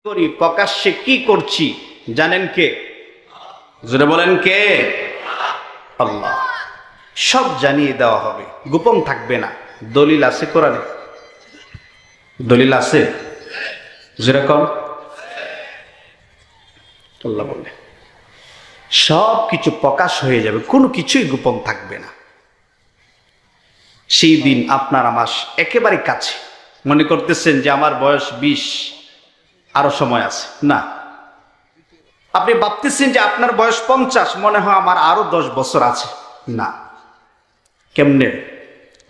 করি, প্রকাশ্যে কি করছি জানেন কে? জোরে বলেন কে? আল্লাহ। সব জানিয়ে দেওয়া হবে, গোপন থাকবে না। দলিল আছে কোরআনে? দলিল আছে? যেরকম আল্লাহ বলে সব কিছু প্রকাশ হয়ে যাবে, কোনো কিছুই গোপন থাকবে না। সেই দিন আপনার আমার একেবারে কাছে। মনে করতেছেন যে আমার বয়স 20, আরো সময় আছে না। আপনি ভাবতেছেন যে আপনার বয়স 50, মনে হয় আমার আরো 10 বছর আছে না। কেমনে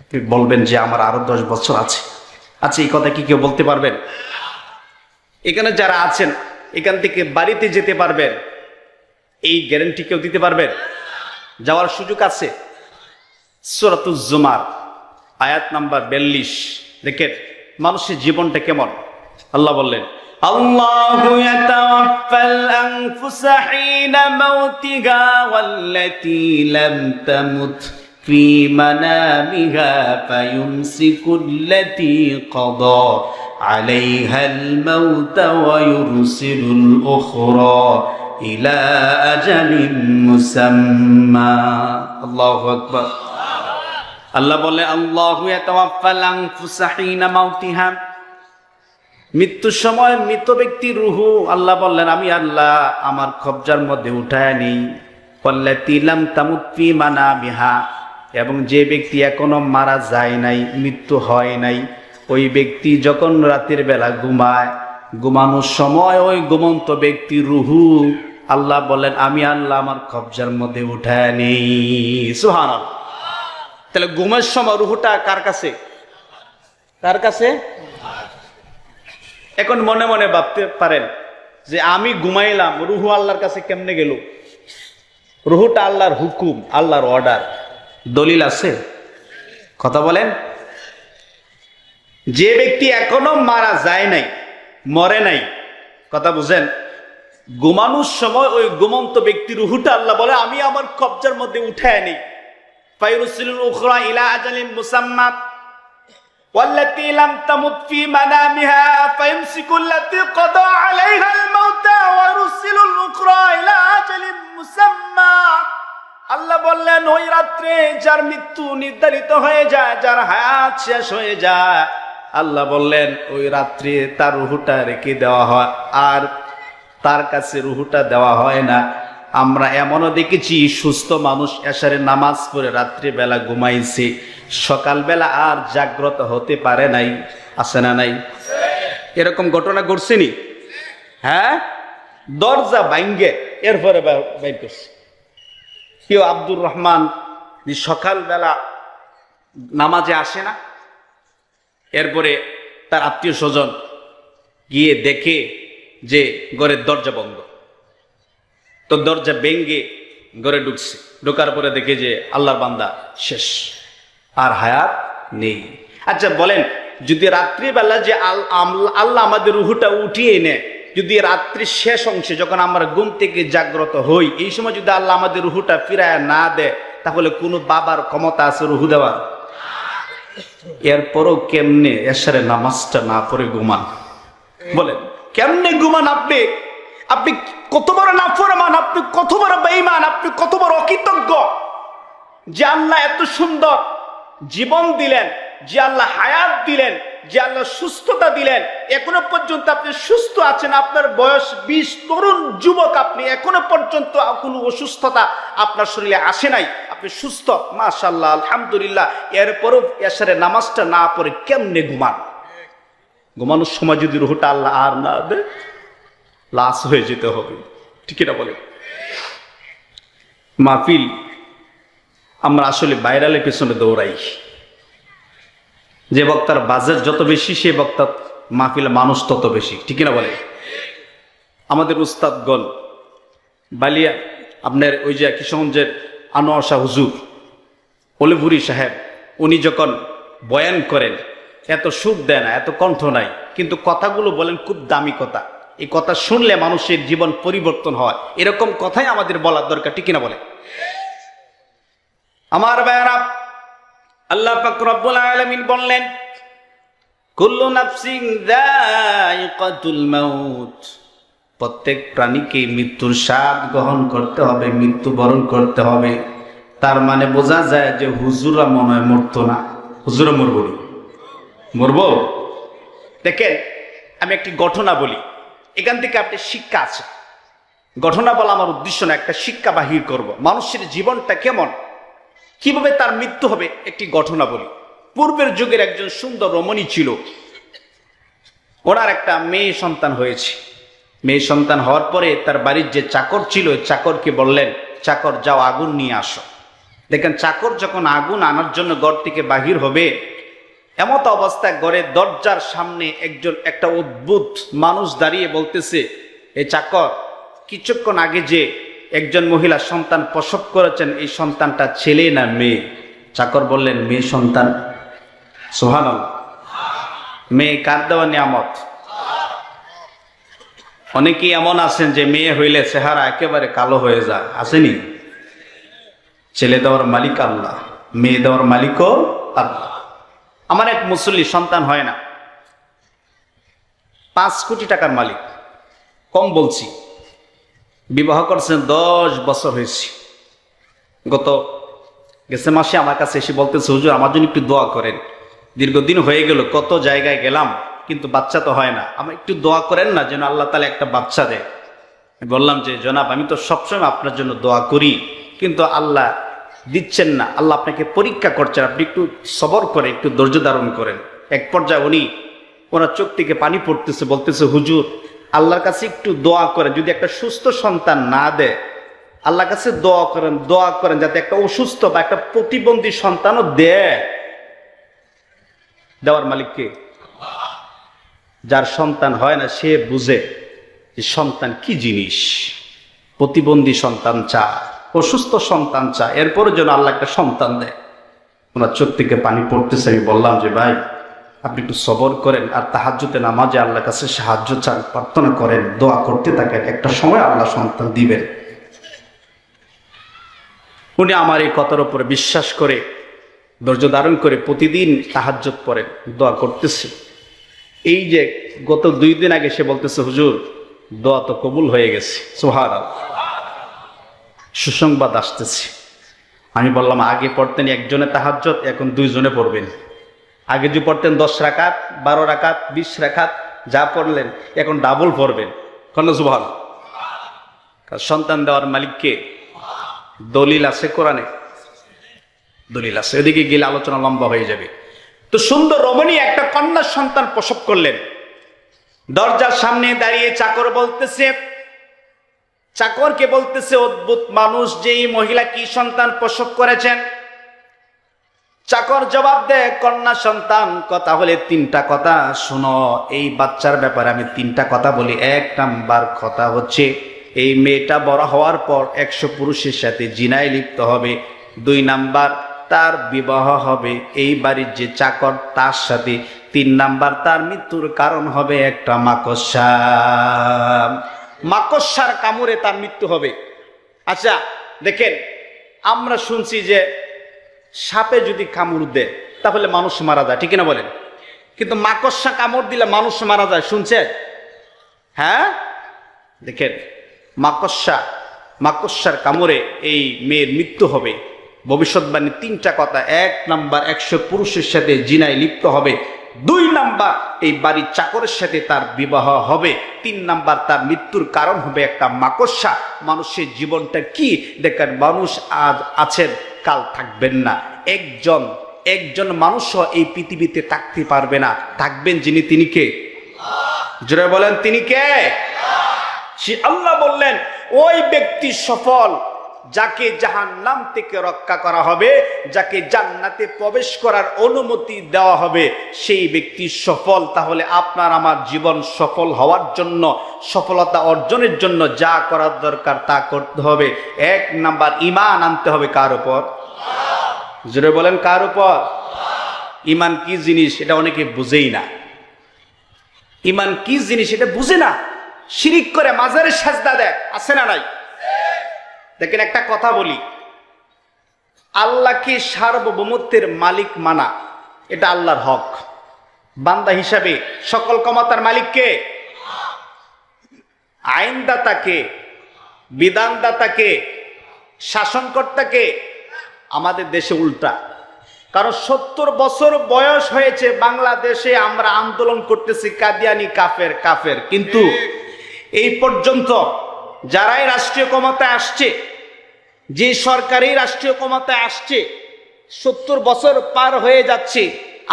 আপনি বলবেন যে আমার আরো 10 বছর আছে? আচ্ছা, এই কথা কি কেউ বলতে পারবেন? এখানে যারা আছেন এখান থেকে বাড়িতে যেতে পারবেন, এই গ্যারান্টি কেউ দিতে পারবেন? যাওয়ার সুযোগ আছে? সূরাতুজ জুমার আয়াত নাম্বার 42 দেখেন মানুষের জীবনটা কেমন। আল্লাহ বললেন, আল্লাহু ইয়াতাওয়াফাল আনফুসা হিনা মাউতিহা ওয়াল্লাতী লাম তামুত ফি মানামিহা ফায়ুমসিকুল্লাতী ক্বাদা আলাইহাল মাউতা ওয়া ইউরসিলুল উখরা ইলা আজালিম মুসাম্মা। আল্লাহু আকবার। আল্লাহ বলে, আল্লাহু ইয়াতাওয়াফাল আনফুসা হিনা মাউতিহা, মৃত্যুর সময় মৃত ব্যক্তির রুহু আল্লাহ বললেন আমি আল্লাহ আমার কবজার মধ্যে উঠায় নেই। ওয়াল্লাতী লাম তামুত ফি মানামিহা, এবং যে ব্যক্তি এখনো মারা যায় নাই, মৃত্যু হয় নাই, ওই ব্যক্তি যখন রাতের বেলা ঘুমায়, ঘুমানোর সময় ওই ঘুমন্ত ব্যক্তির রুহু আল্লাহ বলেন আমি আল্লাহ আমার কবজার মধ্যে উঠায় নেই। সুবহানাল্লাহ। তাহলে ঘুমের সময় রুহুটা কার কাছে? কার কাছে? এখন মনে মনে ভাবতে পারেন যে আমি ঘুমাইলাম, রুহু আল্লাহর কাছে কেমনে গেল? রুহুটা আল্লাহর হুকুম, আল্লাহর অর্ডার। দলিল আছে? কথা বলেন। যে ব্যক্তি এখনো মারা যায় নাই, মরে নাই, কথা বুঝেন, ঘুমানোর সময় ওই ঘুমন্ত ব্যক্তির রুহুটা আল্লাহ বলে আমি আমার কবজার মধ্যে উঠায় নেই। ফায়ুরসিলুল উখরা ইলা আজালিম মুসাম্মা ওয়াল্লাতী লাম তামুত ফি মানামিহা ফায়ুমসিকুল্লাতী ক্বাদা আলাইহাল মাউতা ওয়া ইউরসিলুল উখরা ইলা আজালিম মুসাম্মা। আল্লাহ বললেন ওই রাত্রে যার মৃত্যু নির্ধারিত হয়ে যায়, যার হায়াত শেষ হয়ে যায়, আল্লাহ বললেন ওই রাত্রে তার রুহুটা রেখে দেওয়া হয়, আর তার কাছে রুহুটা দেওয়া হয় না। আমরা এমনও দেখেছি সুস্থ মানুষ এশারের নামাজ পড়ে রাত্রি বেলা ঘুমাইছে, সকালবেলা আর জাগ্রত হতে পারে নাই। আছে না নাই? এরকম ঘটনা ঘটছেনি? হ্যাঁ, দরজা ভাঙ্গে এরপরে বাইর করছে। কেউ আব্দুর রহমান সকালবেলা নামাজে আসে না, এরপরে তার আত্মীয় স্বজন গিয়ে দেখে যে ঘরের দরজা বন্ধ, তো দরজা ভেঙ্গে ঘরে ঢুকছে। ঢোকার পরে দেখে যে আল্লাহর বান্দা শেষ, আর হায়াত নেই। আচ্ছা বলেন, যদি রাত্রিবেলা যে আল্লাহ আমাদের রুহুটা উঠিয়ে নেয়, যদি রাত্রির শেষ অংশে যখন আমরা ঘুম থেকে জাগ্রত হই, এই সময় যদি আল্লাহ আমাদের রুহুটা ফিরায় না দেয়, তাহলে কোনো বাবার ক্ষমতা আছে রুহু দেওয়ার? এরপরও কেমনে এশারের নামাজটা না পড়ে ঘুমান? বলেন কেমনে ঘুমান? আপনি আপনি কত বড় নাফরমান, আপনি কত বড় বেঈমান, আপনি কত বড় অকৃতজ্ঞ যে আল্লাহ এত সুন্দর জীবন দিলেন, যে আল্লাহ হায়াত দিলেন, যে আল্লাহ সুস্থতা দিলেন। এখনো পর্যন্ত আপনি সুস্থ আছেন, আপনার বয়স 20, তরুণ যুবক, আপনি এখনো পর্যন্ত কোনো অসুস্থতা আপনার শরীরে আসে নাই, আপনি সুস্থ, মাশাআল্লাহ, আলহামদুলিল্লাহ। এরপরও এশারের নামাজটা না পড়ে কেমনে ঘুমান? ঘুমানোর সময় যদি রুহুটা আল্লাহ আর না দেয়, লাশ হয়ে যেতে হবে। ঠিক এটা বলে মাহফিল আমরা আসলে ভাইরালের পেছনে দৌড়াই। যে বক্তার বাজেট যত বেশি, সে বক্তার মাহফিলে মানুষ তত বেশি। ঠিক না বলে? আমাদের উস্তাদগণ বালিয়া আপনার ওই যে কিশোরগঞ্জের আনোয়ার শাহ হুজুর, অলিপুরি সাহেব, উনি যখন বয়ান করেন এত সুর দেয় না, এত কণ্ঠ নাই, কিন্তু কথাগুলো বলেন খুব দামি কথা। এই কথা শুনলে মানুষের জীবন পরিবর্তন হয়, এরকম কথাই আমাদের বলার দরকার। ঠিক না বলে? আমার ভাইরা, আল্লাহ পাক রব্বুল আলামিন বললেন কুল্লু নাফসিন যায়িকাতুল মাউত, প্রত্যেক প্রাণীকে মৃত্যুর স্বাদ গ্রহণ করতে হবে, মৃত্যুবরণ করতে হবে। তার মানে বোঝা যায় যে হুজুরা মনে হয় মরতো না। হুজুরা মরবো, মরবো। দেখেন, আমি একটি ঘটনা বলি, এখান থেকে আপনি শিক্ষা আছে। ঘটনা বলা আমার উদ্দেশ্য না, একটা শিক্ষা বাহির করব। মানুষের জীবনটা কেমন, কিভাবে তার মৃত্যু হবে, একটি ঘটনা বলি। পূর্বের যুগের একজন সুন্দর রমণী ছিল, ওনার একটা মেয়ে সন্তান হয়েছে। মেয়ে সন্তান হওয়ার পরে তার বাড়ির যে চাকর ছিল, চাকরকে বললেন, চাকর যাও আগুন নিয়ে আসো। দেখেন, চাকর যখন আগুন আনার জন্য ঘর থেকে বাহির হবে, এমত অবস্থায় ঘরের দরজার সামনে একটা অদ্ভুত মানুষ দাঁড়িয়ে বলতেছে, এই চাকর, কিছুক্ষণ আগে যে একজন মহিলা সন্তান প্রসব করেছেন, এই সন্তানটা ছেলে না মেয়ে? চাকর বললেন, মেয়ে সন্তান। সুবহানাল্লাহ। মেয়ে কার দেওয়া নিয়ামত। অনেকেই এমন আছেন যে মেয়ে হইলে চেহারা একেবারে কালো হয়ে যায়, আসেনি? ছেলে দেওয়ার মালিক আল্লাহ, মেয়ে দেওয়ার মালিকও আল্লাহ। আমার এক মুসল্লি সন্তান হয় না, 5 কোটি টাকার মালিক, কম বলছি। বিবাহ করছেন, 10 বছর হয়েছে। গেছে মাসে আমার কাছে এসে বলতেছে, হুজুর আমার জন্য একটু দোয়া করেন, দীর্ঘদিন হয়ে গেল, কত জায়গায় গেলাম কিন্তু বাচ্চা তো হয় না, আমার একটু দোয়া করেন না যেন আল্লাহ তাআলা একটা বাচ্চা দেয়। বললাম যে জনাব, আমি তো সবসময় আপনার জন্য দোয়া করি, কিন্তু আল্লাহ দিচ্ছেন না, আল্লাহ আপনাকে পরীক্ষা করছেন, আপনি একটু সবর করে, একটু ধৈর্য ধারণ করেন। এক পর্যায়ে ওনার চোখ থেকে পানি পড়তেছে, বলতেছে, হুজুর আল্লাহর কাছে একটু দোয়া করেন, যদি একটা সুস্থ সন্তান না দেয়, আল্লাহর কাছে দোয়া করেন যাতে একটা অসুস্থ বা একটা প্রতিবন্ধী সন্তানও দেয়। দেওয়ার মালিককে। যার সন্তান হয় না সে বুঝে যে সন্তান কি জিনিস। প্রতিবন্ধী সন্তান চায়, অসুস্থ সন্তান চায়, এরপরে যেন আল্লাহ একটা সন্তান দেয়। ওনার চোখ থেকে পানি পড়তেছে। আমি বললাম যে ভাই, আপনি একটু সবর করেন, আর তাহাজ্জুদে নামাজে আল্লাহর কাছে সাহায্য চান, প্রার্থনা করেন, দোয়া করতে থাকেন, একটা সময় আল্লাহ সন্তান দিবেন। উনি আমার এই কথার উপরে বিশ্বাস করে, ধৈর্য ধারণ করে প্রতিদিন তাহাজ্জুদ পড়েন, দোয়া করতেছে। এই যে গত 2 দিন আগে সে বলতেছে, হুজুর দোয়া তো কবুল হয়ে গেছে। সুবহানাল্লাহ। সুসংবাদ আসতেছে। আমি বললাম, আগে পড়তেন একজনে তাহাজ্জুদ, এখন 2 জনে পড়বেন। আগে যে পড়তেন 10 রাকাত, 12 রাকাত, 20 রাকাত, যা পড়লেন এখন ডাবল পড়বেন। কোন সুবহানাল্লাহ। সন্তান দেওয়ার মালিককে। দলিল আছে কোরআনে, দলিল আছে, এদিকে গেলে আলোচনা লম্বা হয়ে যাবে। তো সুন্দর রমণী একটা কন্যা সন্তান প্রসব করলেন। দরজার সামনে দাঁড়িয়ে চাকরকে বলতেছে, অদ্ভুত মানুষ, যে এই মহিলা কি সন্তান প্রসব করেছেন? চাকর জবাব দেয়, কন্যা সন্তান। কথা হলে 3টা কথা শোনো। এই বাচ্চার ব্যাপারে আমি 3টা কথা বলি। 1 নাম্বার কথা হচ্ছে, এই মেয়েটা বড় হওয়ার পর 100 পুরুষের সাথে জিনায় লিপ্ত হবে। 2 নাম্বার, তার বিবাহ হবে এই বাড়ির যে চাকর তার সাথে। 3 নাম্বার, তার মৃত্যুর কারণ হবে একটা মাকড়সার কামড়ে তার মৃত্যু হবে। আচ্ছা দেখেন, আমরা শুনছি যে সাপে যদি কামড় দেয় তাহলে মানুষ মারা যায়, ঠিক না বলেন? কিন্তু মাকড়সা কামড় দিলে মানুষ মারা যায়, শুনছেন? হ্যাঁ, দেখেন, মাকড়সার কামড়ে এই মেয়ের মৃত্যু হবে। ভবিষ্যৎবাণী 3টা কথা। 1 নাম্বার, 100 পুরুষের সাথে জিনায় লিপ্ত হবে। 2 নাম্বার, এই বাড়ির চাকরের সাথে তার বিবাহ হবে। 3 নাম্বার, তার মৃত্যুর কারণ হবে একটা মাকড়সা। মানুষের জীবনটা কি দেখেন, মানুষ আজ আছেন, কাল থাকবেন না। একজন মানুষও এই পৃথিবীতে থাকতে পারবে না। থাকবেন যিনি, তিনি কে? জোরে বলেন, তিনি কে? সে আল্লাহ বললেন, ওই ব্যক্তি সফল যাকে জাহান্নাম থেকে রক্ষা করা হবে, যাকে জান্নাতে প্রবেশ করার অনুমতি দেওয়া হবে, সেই ব্যক্তি সফল। তাহলে আপনার আমার জীবন সফল হওয়ার জন্য, সফলতা অর্জনের জন্য যা করার দরকার তা করতে হবে। 1 নাম্বার, ঈমান আনতে হবে। কার উপর? জোরে বলেন, কার উপর? ঈমান কি জিনিস এটা অনেকে বুঝেই না। ঈমান কি জিনিস এটা বুঝে না, শিরিক করে মাজারে সাজদা দেয়, আছে না নাই? দেখেন, একটা কথা বলি, আল্লাহকে সার্বভৌমত্বের মালিক মানা এটা আল্লাহর হক। বান্দা হিসাবে সকল ক্ষমতার মালিককে, আইনদাতাকে, বিধানদাতাকে, শাসনকর্তাকে। আমাদের দেশে উল্টা। কারণ 70 বছর বয়স হয়েছে বাংলাদেশে আমরা আন্দোলন করতেছি কাদিয়ানি কাফের কাফের, কিন্তু এই পর্যন্ত যারাই রাষ্ট্রীয় ক্ষমতায় আসছে, যে সরকারই রাষ্ট্রীয় ক্ষমতায় আসছে, 70 বছর পার হয়ে যাচ্ছে,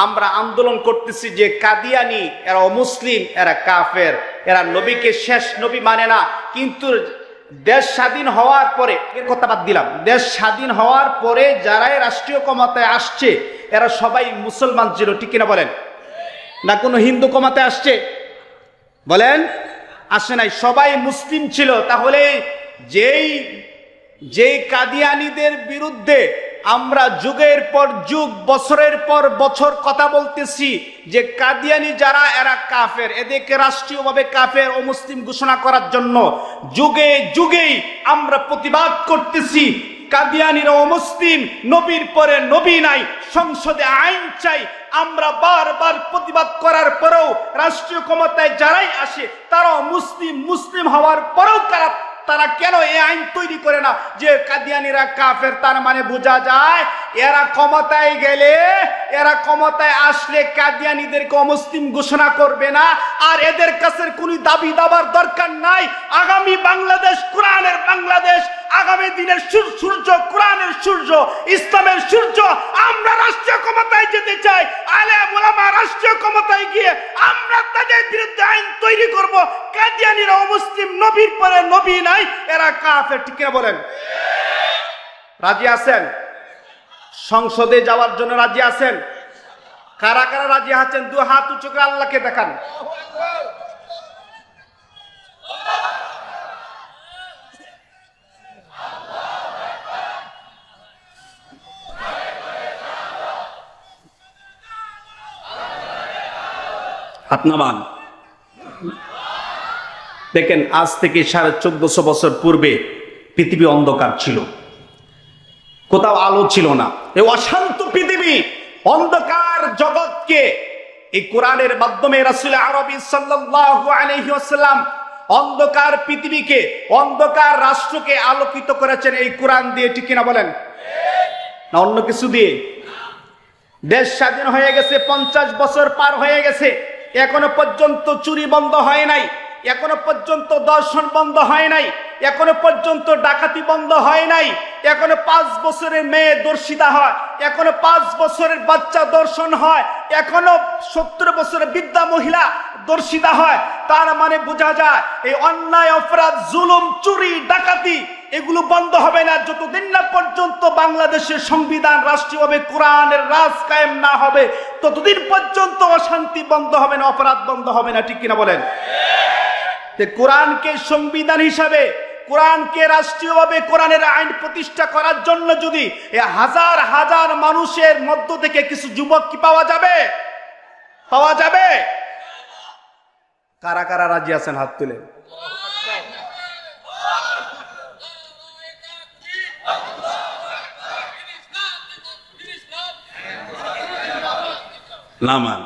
আমরা আন্দোলন করতেছি যে কাদিয়ানি এরা অমুসলিম, এরা কাফের, এরা নবীকে শেষ নবী মানে না। কিন্তু দেশ স্বাধীন হওয়ার পরে, এর কথা বাদ দিলাম, দেশ স্বাধীন হওয়ার পরে যারাই রাষ্ট্রীয় ক্ষমতায় আসছে এরা সবাই মুসলমান ছিল, ঠিক কিনা বলেন? না কোনো হিন্দু ক্ষমতায় আসছে? বলেন, আসে নাই, সবাই মুসলিম ছিল। তাহলে যেই কাদিয়ানীদের বিরুদ্ধে আমরা যুগের পর যুগ, বছরের পর বছর কথা বলতেছি যে কাদিয়ানি যারা এরা কাফের, এদেরকে রাষ্ট্রীয়ভাবে কাফের ও মুসলিম ঘোষণা করার জন্য যুগে যুগেই আমরা প্রতিবাদ করতেছি। কাদিয়ানিরা অমুসলিম, নবীর পরে নবী নাই, সংসদে আইন চাই। আমরা বারবার প্রতিবাদ করার পরেও রাষ্ট্রীয় ক্ষমতায় যারাই আসে তারাও মুসলিম, মুসলিম হওয়ার পরেও তারা কেন এই আইন তৈরি করে না যে কাদিয়ানিরা কাফের? তার মানে বোঝা যায় এরা ক্ষমতায় গেলে, এরা ক্ষমতায় আসলে কাদিয়ানিদেরকে অমুসলিম ঘোষণা করবে না, আর এদের কাছে কোনো দাবি দাবার দরকার নাই। আগামী বাংলাদেশ কোরআনের বাংলাদেশ, আগামী দিনের সূর্য কোরআনের সূর্য, ইসলামের সূর্য। আমরা রাষ্ট্রীয় ক্ষমতায় যেতে চাই, আলেম ওলামা রাষ্ট্রীয় ক্ষমতায় গিয়ে আমরা তাদের বিরুদ্ধে আইন তৈরি করব। কাদিয়ানিরা অমুসলিম, নবীর পরে নবী নাই, এরা কাফের, ঠিক কিনা বলেন? রাজি আছেন? সংসদে যাওয়ার জন্য রাজি আছেন? কারা কারা রাজি আছেন? দু হাত উঁচু করে আল্লাহকে দেখান। হাত নামান। দেখেন, আজ থেকে 1450 বছর পূর্বে পৃথিবী অন্ধকার ছিল, কোথাও আলো ছিল না। এই অশান্ত পৃথিবী, অন্ধকার জগৎকে এই কোরআনের মাধ্যমে রাসূল আরবী সাল্লাল্লাহু আলাইহি ওয়াসাল্লাম অন্ধকার পৃথিবীকে, অন্ধকার রাষ্ট্রকে আলোকিত করেছেন এই কোরআন দিয়ে, ঠিক কিনা বলেন? না অন্য কিছু দিয়ে? দেশ স্বাধীন হয়ে গেছে, 50 বছর পার হয়ে গেছে, এখনো পর্যন্ত চুরি বন্ধ হয় নাই, এখনো পর্যন্ত দর্শন বন্ধ হয় নাই, এখনো পর্যন্ত ডাকাতি বন্ধ হয় নাই, এখনো 5 বছরের মেয়ে দর্শিতা হয়, এখনো 5 বছরের বাচ্চা দর্শন হয়, এখনো 70 বছরের বৃদ্ধা মহিলা দর্শিতা হয়। তার মানে বোঝা যায় এই অন্যায়, অপরাধ, জুলুম, চুরি, ডাকাতি এগুলো বন্ধ হবে না যতদিন না পর্যন্ত বাংলাদেশের সংবিধান রাষ্ট্রীয়ভাবে কোরআনের রাজ কায়েম না হবে, ততদিন পর্যন্ত অশান্তি বন্ধ হবে না, অপরাধ বন্ধ হবে না, ঠিক কিনা বলেন? কোরআনকে সংবিধান হিসাবে, কোরআনকে রাষ্ট্রীয়ভাবে কোরআনের আইন প্রতিষ্ঠা করার জন্য যদি হাজার হাজার মানুষের মধ্য থেকে কিছু যুবক কি পাওয়া যাবে? পাওয়া যাবে? কারা কারা রাজি আছেন হাত তুলে? নামান।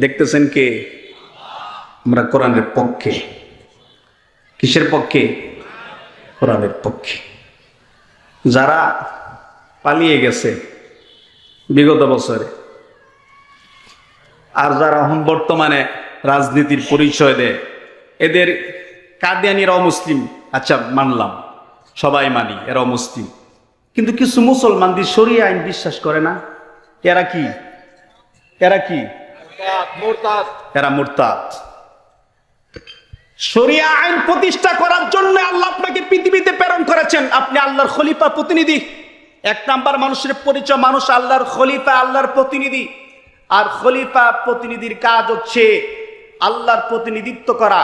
দেখতেছেন কে? আমরা কোরআনের পক্ষে। কিসের পক্ষে? কোরআনের পক্ষে। যারা পালিয়ে গেছে বিগত বছরে, আর যারা এখন বর্তমানে রাজনীতির পরিচয় দেয়, এদের কাদিয়ানিরা অমুসলিম, আচ্ছা মানলাম, সবাই মানি এরা অমুসলিম, কিন্তু কিছু মুসলমানদের শরিয়া আইন বিশ্বাস করে না। এরা কি? এরা কি? এরা মুরতাদ। শরিয়া আইন প্রতিষ্ঠা করার জন্য আল্লাহ আপনাকে পৃথিবীতে প্রেরণ করেছেন। আপনি আল্লাহর খলিফা, প্রতিনিধি। 1 নাম্বার মানুষের পরিচয়, মানুষ আল্লাহর খলিফা, আল্লাহর প্রতিনিধি। আর খলিফা প্রতিনিধির কাজ হচ্ছে আল্লাহর প্রতিনিধিত্ব করা।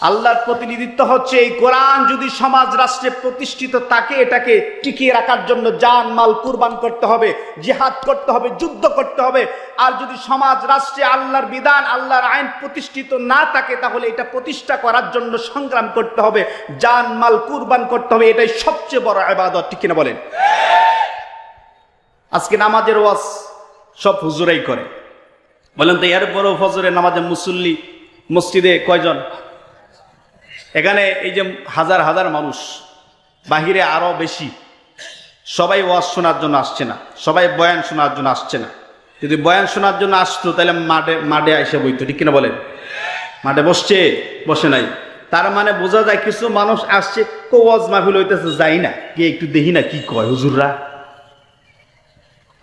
আল্লাহর প্রতিনিধিত্ব হচ্ছে এই কোরআন যদি সমাজ রাষ্ট্রে প্রতিষ্ঠিত থাকে, এটাকে টিকিয়ে রাখার জন্য জান মাল কুরবান করতে হবে, জিহাদ করতে হবে, যুদ্ধ করতে হবে। আর যদি সমাজ রাষ্ট্রে আল্লাহর বিধান, আল্লাহর আইন প্রতিষ্ঠিত না থাকে, তাহলে এটা প্রতিষ্ঠা করার জন্য সংগ্রাম করতে হবে, জান মাল কুরবান করতে হবে। এটাই সবচেয়ে বড় ইবাদত, ঠিক কিনা বলেন? আজকে নামাজের ওয়াজ সব হুজুরাই করে, বলেন তো এরপরও ফজরের নামাজে মুসল্লি মসজিদে কয়জন? এখানে এই যে হাজার হাজার মানুষ, বাহিরে আরো বেশি, সবাই ওয়াজ শোনার জন্য আসছে না, সবাই বয়ান শোনার জন্য আসছে না। যদি বয়ান শোনার জন্য আসতো তাহলে মাঠে এসে বইতো, ঠিক কিনা বলেন? মাঠে বসে নাই। তার মানে বোঝা যায় কিছু মানুষ আসছে, ওয়াজ মাহফিল হইতেছে, যাই না গিয়ে একটু দেখি না কি কয় হুজুররা।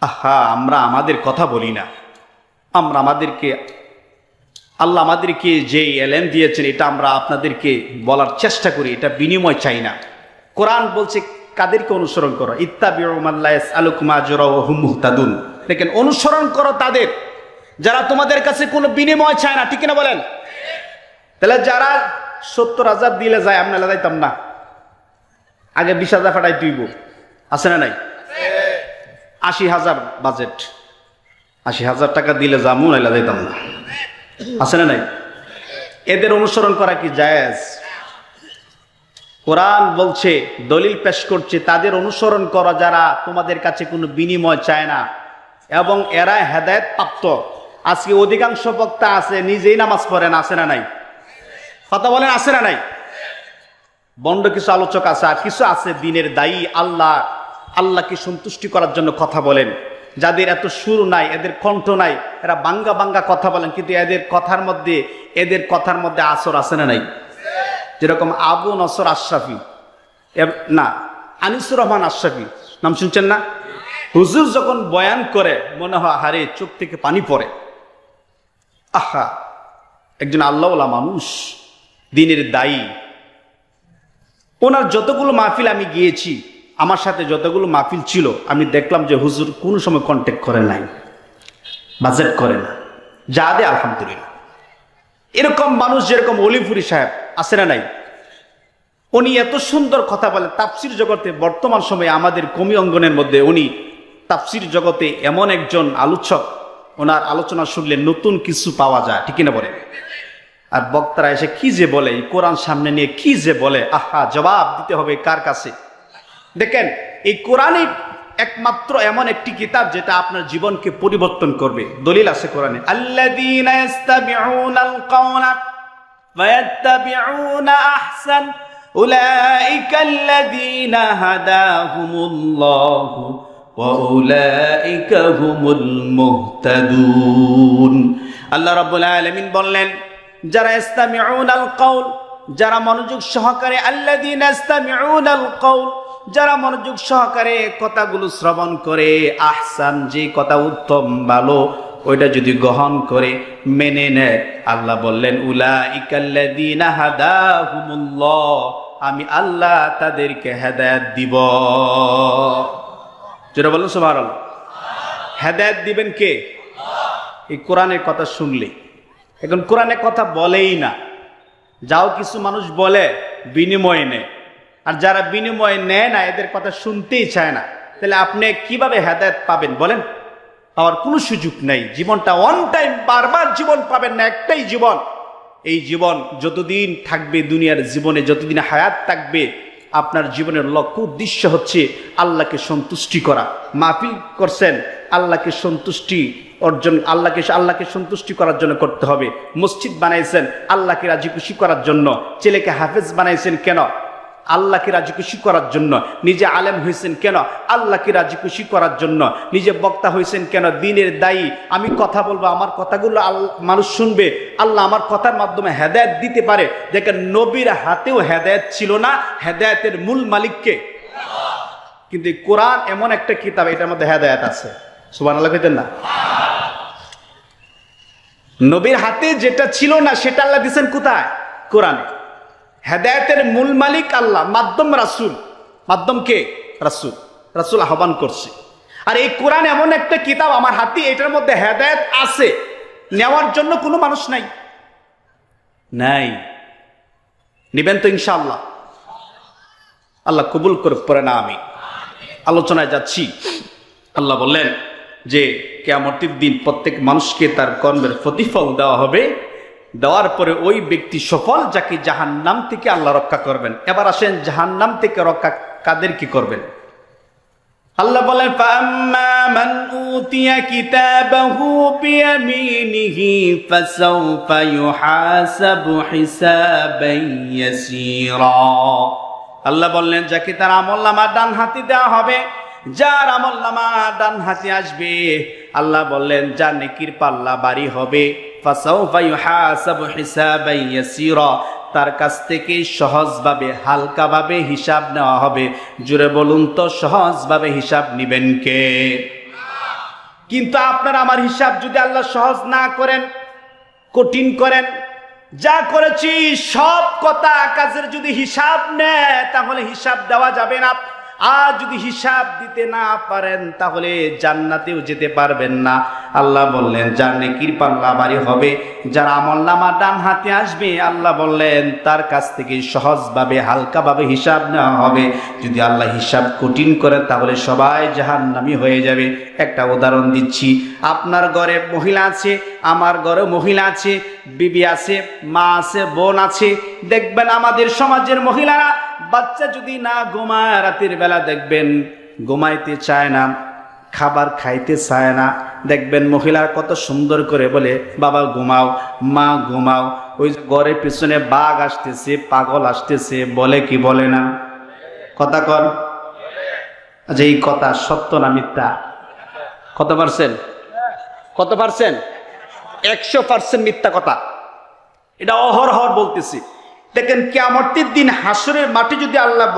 আহা, আমরা আমাদের কথা বলি না, আমরা আল্লাহ আমাদেরকে যে এলেম দিয়েছেন এটা আমরা আপনাদেরকে বলার চেষ্টা করি, এটা বিনিময় চাই না। কোরআন বলছে কাদেরকে অনুসরণ করো, ইত্তাবিউ মা লা ইয়াসআলুকুম আজরা ওয়া হুম মুহতাদুন। দেখেন, অনুসরণ করো তাদের যারা তোমাদের কাছে কোনো বিনিময় চায় না, ঠিক কিনা বলেন? তাহলে যারা 70,000 দিলে যায়, আমরা যাইতাম না, আগে 20,000 ফাটাই তুইব, আছে না নাই? 80,000 বাজেট, 80,000 টাকা দিলে যাবো, নাইলে যাইতাম না, আছে না নাই? এদের অনুসরণ করা কি জায়েজ? কোরআন বলছে, দলিল পেশ করছে, তাদের অনুসরণ করা যারা তোমাদের কাছে কোনো বিনিময় চায় না এবং এরা হেদায়েত প্রাপ্ত। আজকে অধিকাংশ বক্তা আছে নিজেই নামাজ পড়েন, আছে না নাই? কথা বলেন, আছে না নাই? বন্ড কিছু আলোচক আছে, আর কিছু আছে দিনের দায়ী, আল্লাহকে সন্তুষ্টি করার জন্য কথা বলেন, যাদের এত সুর নাই, এদের কণ্ঠ নাই, এরা বাঙ্গা বাঙ্গা কথা বলেন, কিন্তু এদের কথার মধ্যে আসর আছে না নাই? যেরকম আবু নসর আশরাফি, না আনিসুর রহমান আশরাফি নাম শুনছেন না? হুজুর যখন বয়ান করে মনে হয় হারে চোখ থেকে পানি পড়ে। আহা, একজন আল্লাহওয়ালা মানুষ, দিনের দায়ী। ওনার যতগুলো মাহফিল আমি গিয়েছি, আমার সাথে যতগুলো মাহফিল ছিল, আমি দেখলাম যে হুজুর কোনো সময় কন্ট্যাক্ট করে নাই, বাজেট করে না, যা দে আলহামদুলিল্লাহ। এরকম মানুষ যেরকম অলিপুরি সাহেব, আছে না নাই? উনি এত সুন্দর কথা বলে তাফসির জগতে। বর্তমান সময়ে আমাদের কমি অঙ্গনের মধ্যে উনি তাফসির জগতে এমন একজন আলোচক, ওনার আলোচনা শুনলে নতুন কিছু পাওয়া যায়, ঠিক না বলে? আর বক্তারা এসে কি যে বলে, কোরআন সামনে নিয়ে কি যে বলে, আহা, জবাব দিতে হবে কার কাছে? দেখেন, এই কোরআনই একমাত্র এমন একটি কিতাব যেটা আপনার জীবনকে পরিবর্তন করবে। দলিল আছে কোরআনে, আল্লাযীনা ইস্তামিউনাল কাওলা ফায়াত্তাবিউনা আহসান উলাইকাল্লাযীনা হাদাহুমুল্লাহু ওয়া উলাইকা হুমুল মুহতাদুন। আল্লাহ রাব্বুল আলামিন বললেন, যারা ইস্তামিউনাল কাওল, যারা মনোযোগ সহকারে, আল্লাযীনা ইস্তামিউনাল কাওল, যারা মনোযোগ সহকারে কথাগুলো শ্রবণ করে, আহসান, যে কথা উত্তম ভালো, ওইটা যদি গ্রহণ করে মেনে নেয়, আল্লাহ বললেন উলাইকাল্লাযীনা হাদাহুমুল্লাহ, আমি আল্লাহ তাদেরকে হেদায়েত দিব। যেটা বলুন সুবহানাল্লাহ। হেদায়েত দিবেন কে? এই কোরআনের কথা শুনলে। এখন কোরআনের কথা বলেই না, যাও কিছু মানুষ বলে বিনিময় নেয়, আর যারা বিনিময় নেয় না এদের কথা শুনতেই চায় না, তাহলে আপনি কিভাবে হেদায়েত পাবেন বলেন? পাওয়ার কোনো সুযোগ নাই। জীবনটা ওয়ান টাইম, বারবার জীবন পাবেন না, একটাই জীবন। এই জীবন যতদিন থাকবে, দুনিয়ার জীবনে যতদিন হায়াত থাকবে, আপনার জীবনের লক্ষ্য উদ্দেশ্য হচ্ছে আল্লাহকে সন্তুষ্টি করা। মাহফিল করছেন আল্লাহকে সন্তুষ্টি অর্জন, আল্লাহকে সন্তুষ্টি করার জন্য করতে হবে। মসজিদ বানাইছেন আল্লাহকে রাজি খুশি করার জন্য। ছেলেকে হাফেজ বানাইছেন কেন? আল্লাহকে রাজি খুশি করার জন্য। নিজে আলেম হয়েছেন কেন? আল্লাহকে রাজি খুশি করার জন্য। নিজে বক্তা হয়েছেন কেন? দিনের দায়ী। আমি কথা বলবো, আমার কথাগুলো মানুষ শুনবে, আল্লাহ আমার কথার মাধ্যমে হেদায়েত দিতে পারে। দেখেন, নবীর হাতেও হেদায়েত ছিল না, হেদায়েতের মূল মালিককে। কিন্তু কোরআন এমন একটা কিতাব, এটার মধ্যে হেদায়েত আছে। সুবহানাল্লাহ কইতেন না? নবীর হাতে যেটা ছিল না সেটা আল্লাহ দিয়েছেন কোথায়? কোরআনে। হেদায়েতের মূল মালিক আল্লাহ, মাধ্যম রাসূল। মাধ্যম কে? রাসূল। রাসূল আহ্বান করছে। আর এই কোরআন এমন একটা কিতাব আমার হাতে, এটার মধ্যে হেদায়েত আছে, নেওয়ার জন্য কোনো মানুষ নাই। নিবেন তো ইনশাআল্লাহ? আল্লাহ কবুল করে পড়ে না। আমি আলোচনায় যাচ্ছি। আল্লাহ বললেন যে কিয়ামতের দিন প্রত্যেক মানুষকে তার কর্মের প্রতিফল দেওয়া হবে। দেওয়ার পরে ওই ব্যক্তি সফল যাকে জাহান্নাম থেকে আল্লাহ রক্ষা করবেন। এবার আসেন, জাহান্নাম থেকে রক্ষা কাদের কি করবেন? আল্লাহ বলেন ফাম্মা মান উতিয়া কিতাবাহু বিয়ামিনিহি ফাসাউফা ইউহাসাবু হিসাবান ইয়াসীরা। আল্লাহ বললেন যাকে তার আমলনামা ডান হাতে দেওয়া হবে, যার আমলনামা ডান হাতে আসবে, আল্লাহ বললেন যার নেকির পাল্লা ভারী হবে, ফাসাউফা ইউহাসাবু হিসাবান ইয়াসীরা, তার কাছ থেকে সহজভাবে হালকাভাবে হিসাব নেওয়া হবে। জুড়ে বলুন তো সহজভাবে হিসাব নিবেন কে? কিন্তু আপনার আমার হিসাব যদি আল্লাহ সহজ না করেন, কঠিন করেন, যা করেছি সব কথা কাজের যদি হিসাব নেয় তাহলে হিসাব দেওয়া যাবে না। আর যদি হিসাব দিতে না পারেন তাহলে জান্নাতেও যেতে পারবেন না। আল্লাহ বললেন যার নেকির পাল্লা ভারী হবে, যার আমলনামা ডান হাতে আসবে, আল্লাহ বললেন তার কাছ থেকে সহজভাবে হালকাভাবে হিসাব নেওয়া হবে। যদি আল্লাহ হিসাব কঠিন করেন তাহলে সবাই জাহান্নামী হয়ে যাবে। একটা উদাহরণ দিচ্ছি, আপনার ঘরে মহিলা আছে, আমার ঘরে মহিলা আছে, বিবি আছে, মা আছে, বোন আছে। দেখবেন আমাদের সমাজের মহিলারা বাচ্চা যদি না ঘুমায়, রাতের বেলা দেখবেন ঘুমাইতে চায় না, খাবার খাইতে চায় না। দেখবেন মহিলার কত সুন্দর করে বলে বাবা ঘুমাও, মা ঘুমাও। ওই যে ঘরের পিছনে বাঘ আসতেছে, পাগল আসতেছে, বলে কি বলে না? কথা কর। আচ্ছা এই কথা সত্য না মিথ্যা? কত পার্সেন্ট? কত পার্সেন্ট? 100% মিথ্যা কথা। এটা অহরহর বলতেছি। দেখেন কিয়ামতের দিন হাসরের মাঠে যদি আল্লাহ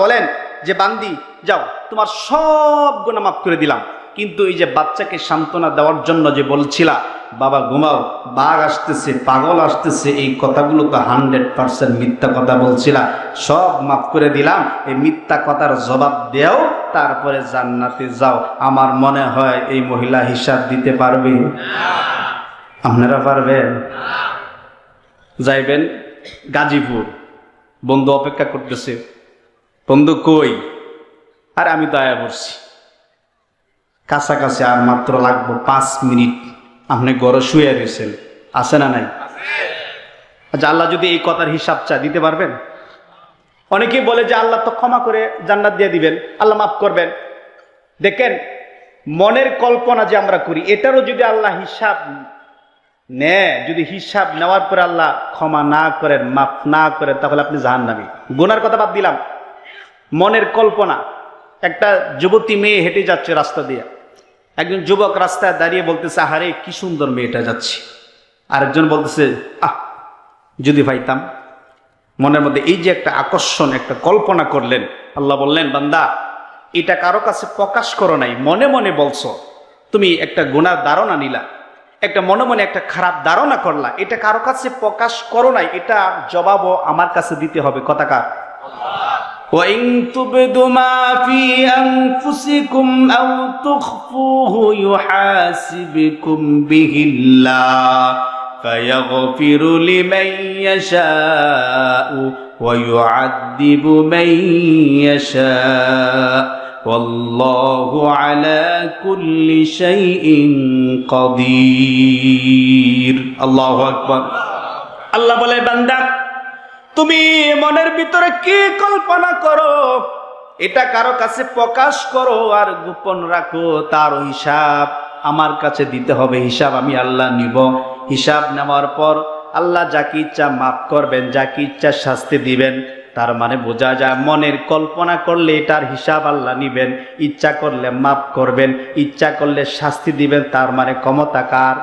বলেন যে বান্দি যাও, তোমার সব গুনাহ মাফ করে দিলাম, কিন্তু এই যে বাচ্চাকে সান্ত্বনা দেওয়ার জন্য যে বলছিলা বাবা ঘুমাও, বাঘ আসতেছে, পাগল আসতেছে, এই কথাগুলো তো 100% মিথ্যা কথা বলছিলা, সব মাফ করে দিলাম, এই মিথ্যা কথার জবাব দেও, তারপরে জান্নাতে যাও। আমার মনে হয় এই মহিলা হিসাব দিতে পারবে? আপনারা পারবেন? যাইবেন গাজীপুর, বন্ধু অপেক্ষা করতেছে, বন্ধু কই? আর আমি তো আয়া পড়ছি, কাছাকাছি আর মাত্র লাগবো 5 মিনিট। আপনি ঘরে শুয়ে রয়েছেন, আছে না নাই? আচ্ছা আল্লাহ যদি এই কথার হিসাব চায় দিতে পারবেন? অনেকেই বলে যে আল্লাহ তো ক্ষমা করে জান্নাত দিয়ে দিবেন, আল্লাহ মাফ করবেন। দেখেন মনের কল্পনা যে আমরা করি, এটারও যদি আল্লাহ হিসাব নেয়, যদি হিসাব নেওয়ার পরে আল্লাহ ক্ষমা না করেন, মাফ না করেন, তাহলে আপনি জাহান্নামী। গুনার কথা বাদ দিলাম, মনের কল্পনা। একটা যুবতী মেয়ে হেঁটে যাচ্ছে রাস্তা দিয়ে, একজন যুবক রাস্তায় দাঁড়িয়ে বলতেছে আহারে কি সুন্দর মেয়েটা যাচ্ছে। আরেকজন বলতেছে আহ যদি পাইতাম। মনের মধ্যে এই যে একটা আকর্ষণ, একটা কল্পনা করলেন। আল্লাহ বললেন বান্দা এটা কারো কাছে প্রকাশ করো নাই, মনে মনে বলছো। তুমি একটা গুনার ধারণা নিলা, একটা মনে মনে একটা খারাপ ধারণা করলা, এটা কারো কাছে প্রকাশ করো নাই, এটা জবাবও আমার কাছে দিতে হবে। কথাকার وَإِن تُبْدُوا مَا فِي أَنفُسِكُمْ أَوْ تُخْفُوهُ يُحَاسِبْكُم بِهِ اللَّهُ فَيَغْفِرُ لِمَن يَشَاءُ وَيُعَذِّبُ مَن يَشَاءُ وَاللَّهُ عَلَى كُلِّ شَيْءٍ قَدِيرٌ। আল্লাহু আকবার। আল্লাহ বলে বান্দা তুমি মনের ভিতরে কি কল্পনা করো এটা কারো কাছে প্রকাশ করো আর গোপন রাখো, তার হিসাব আমার কাছে দিতে হবে। হিসাব আমি আল্লাহ নিব। হিসাব নেওয়ার পর আল্লাহ যাকে ইচ্ছা মাফ করবেন, যাকে ইচ্ছা শাস্তি দিবেন। তার মানে বোঝা যায় মনের কল্পনা করলে এটার হিসাব আল্লাহ নিবেন, ইচ্ছা করলে মাফ করবেন, ইচ্ছা করলে শাস্তি দিবেন। তার মানে ক্ষমতা কার?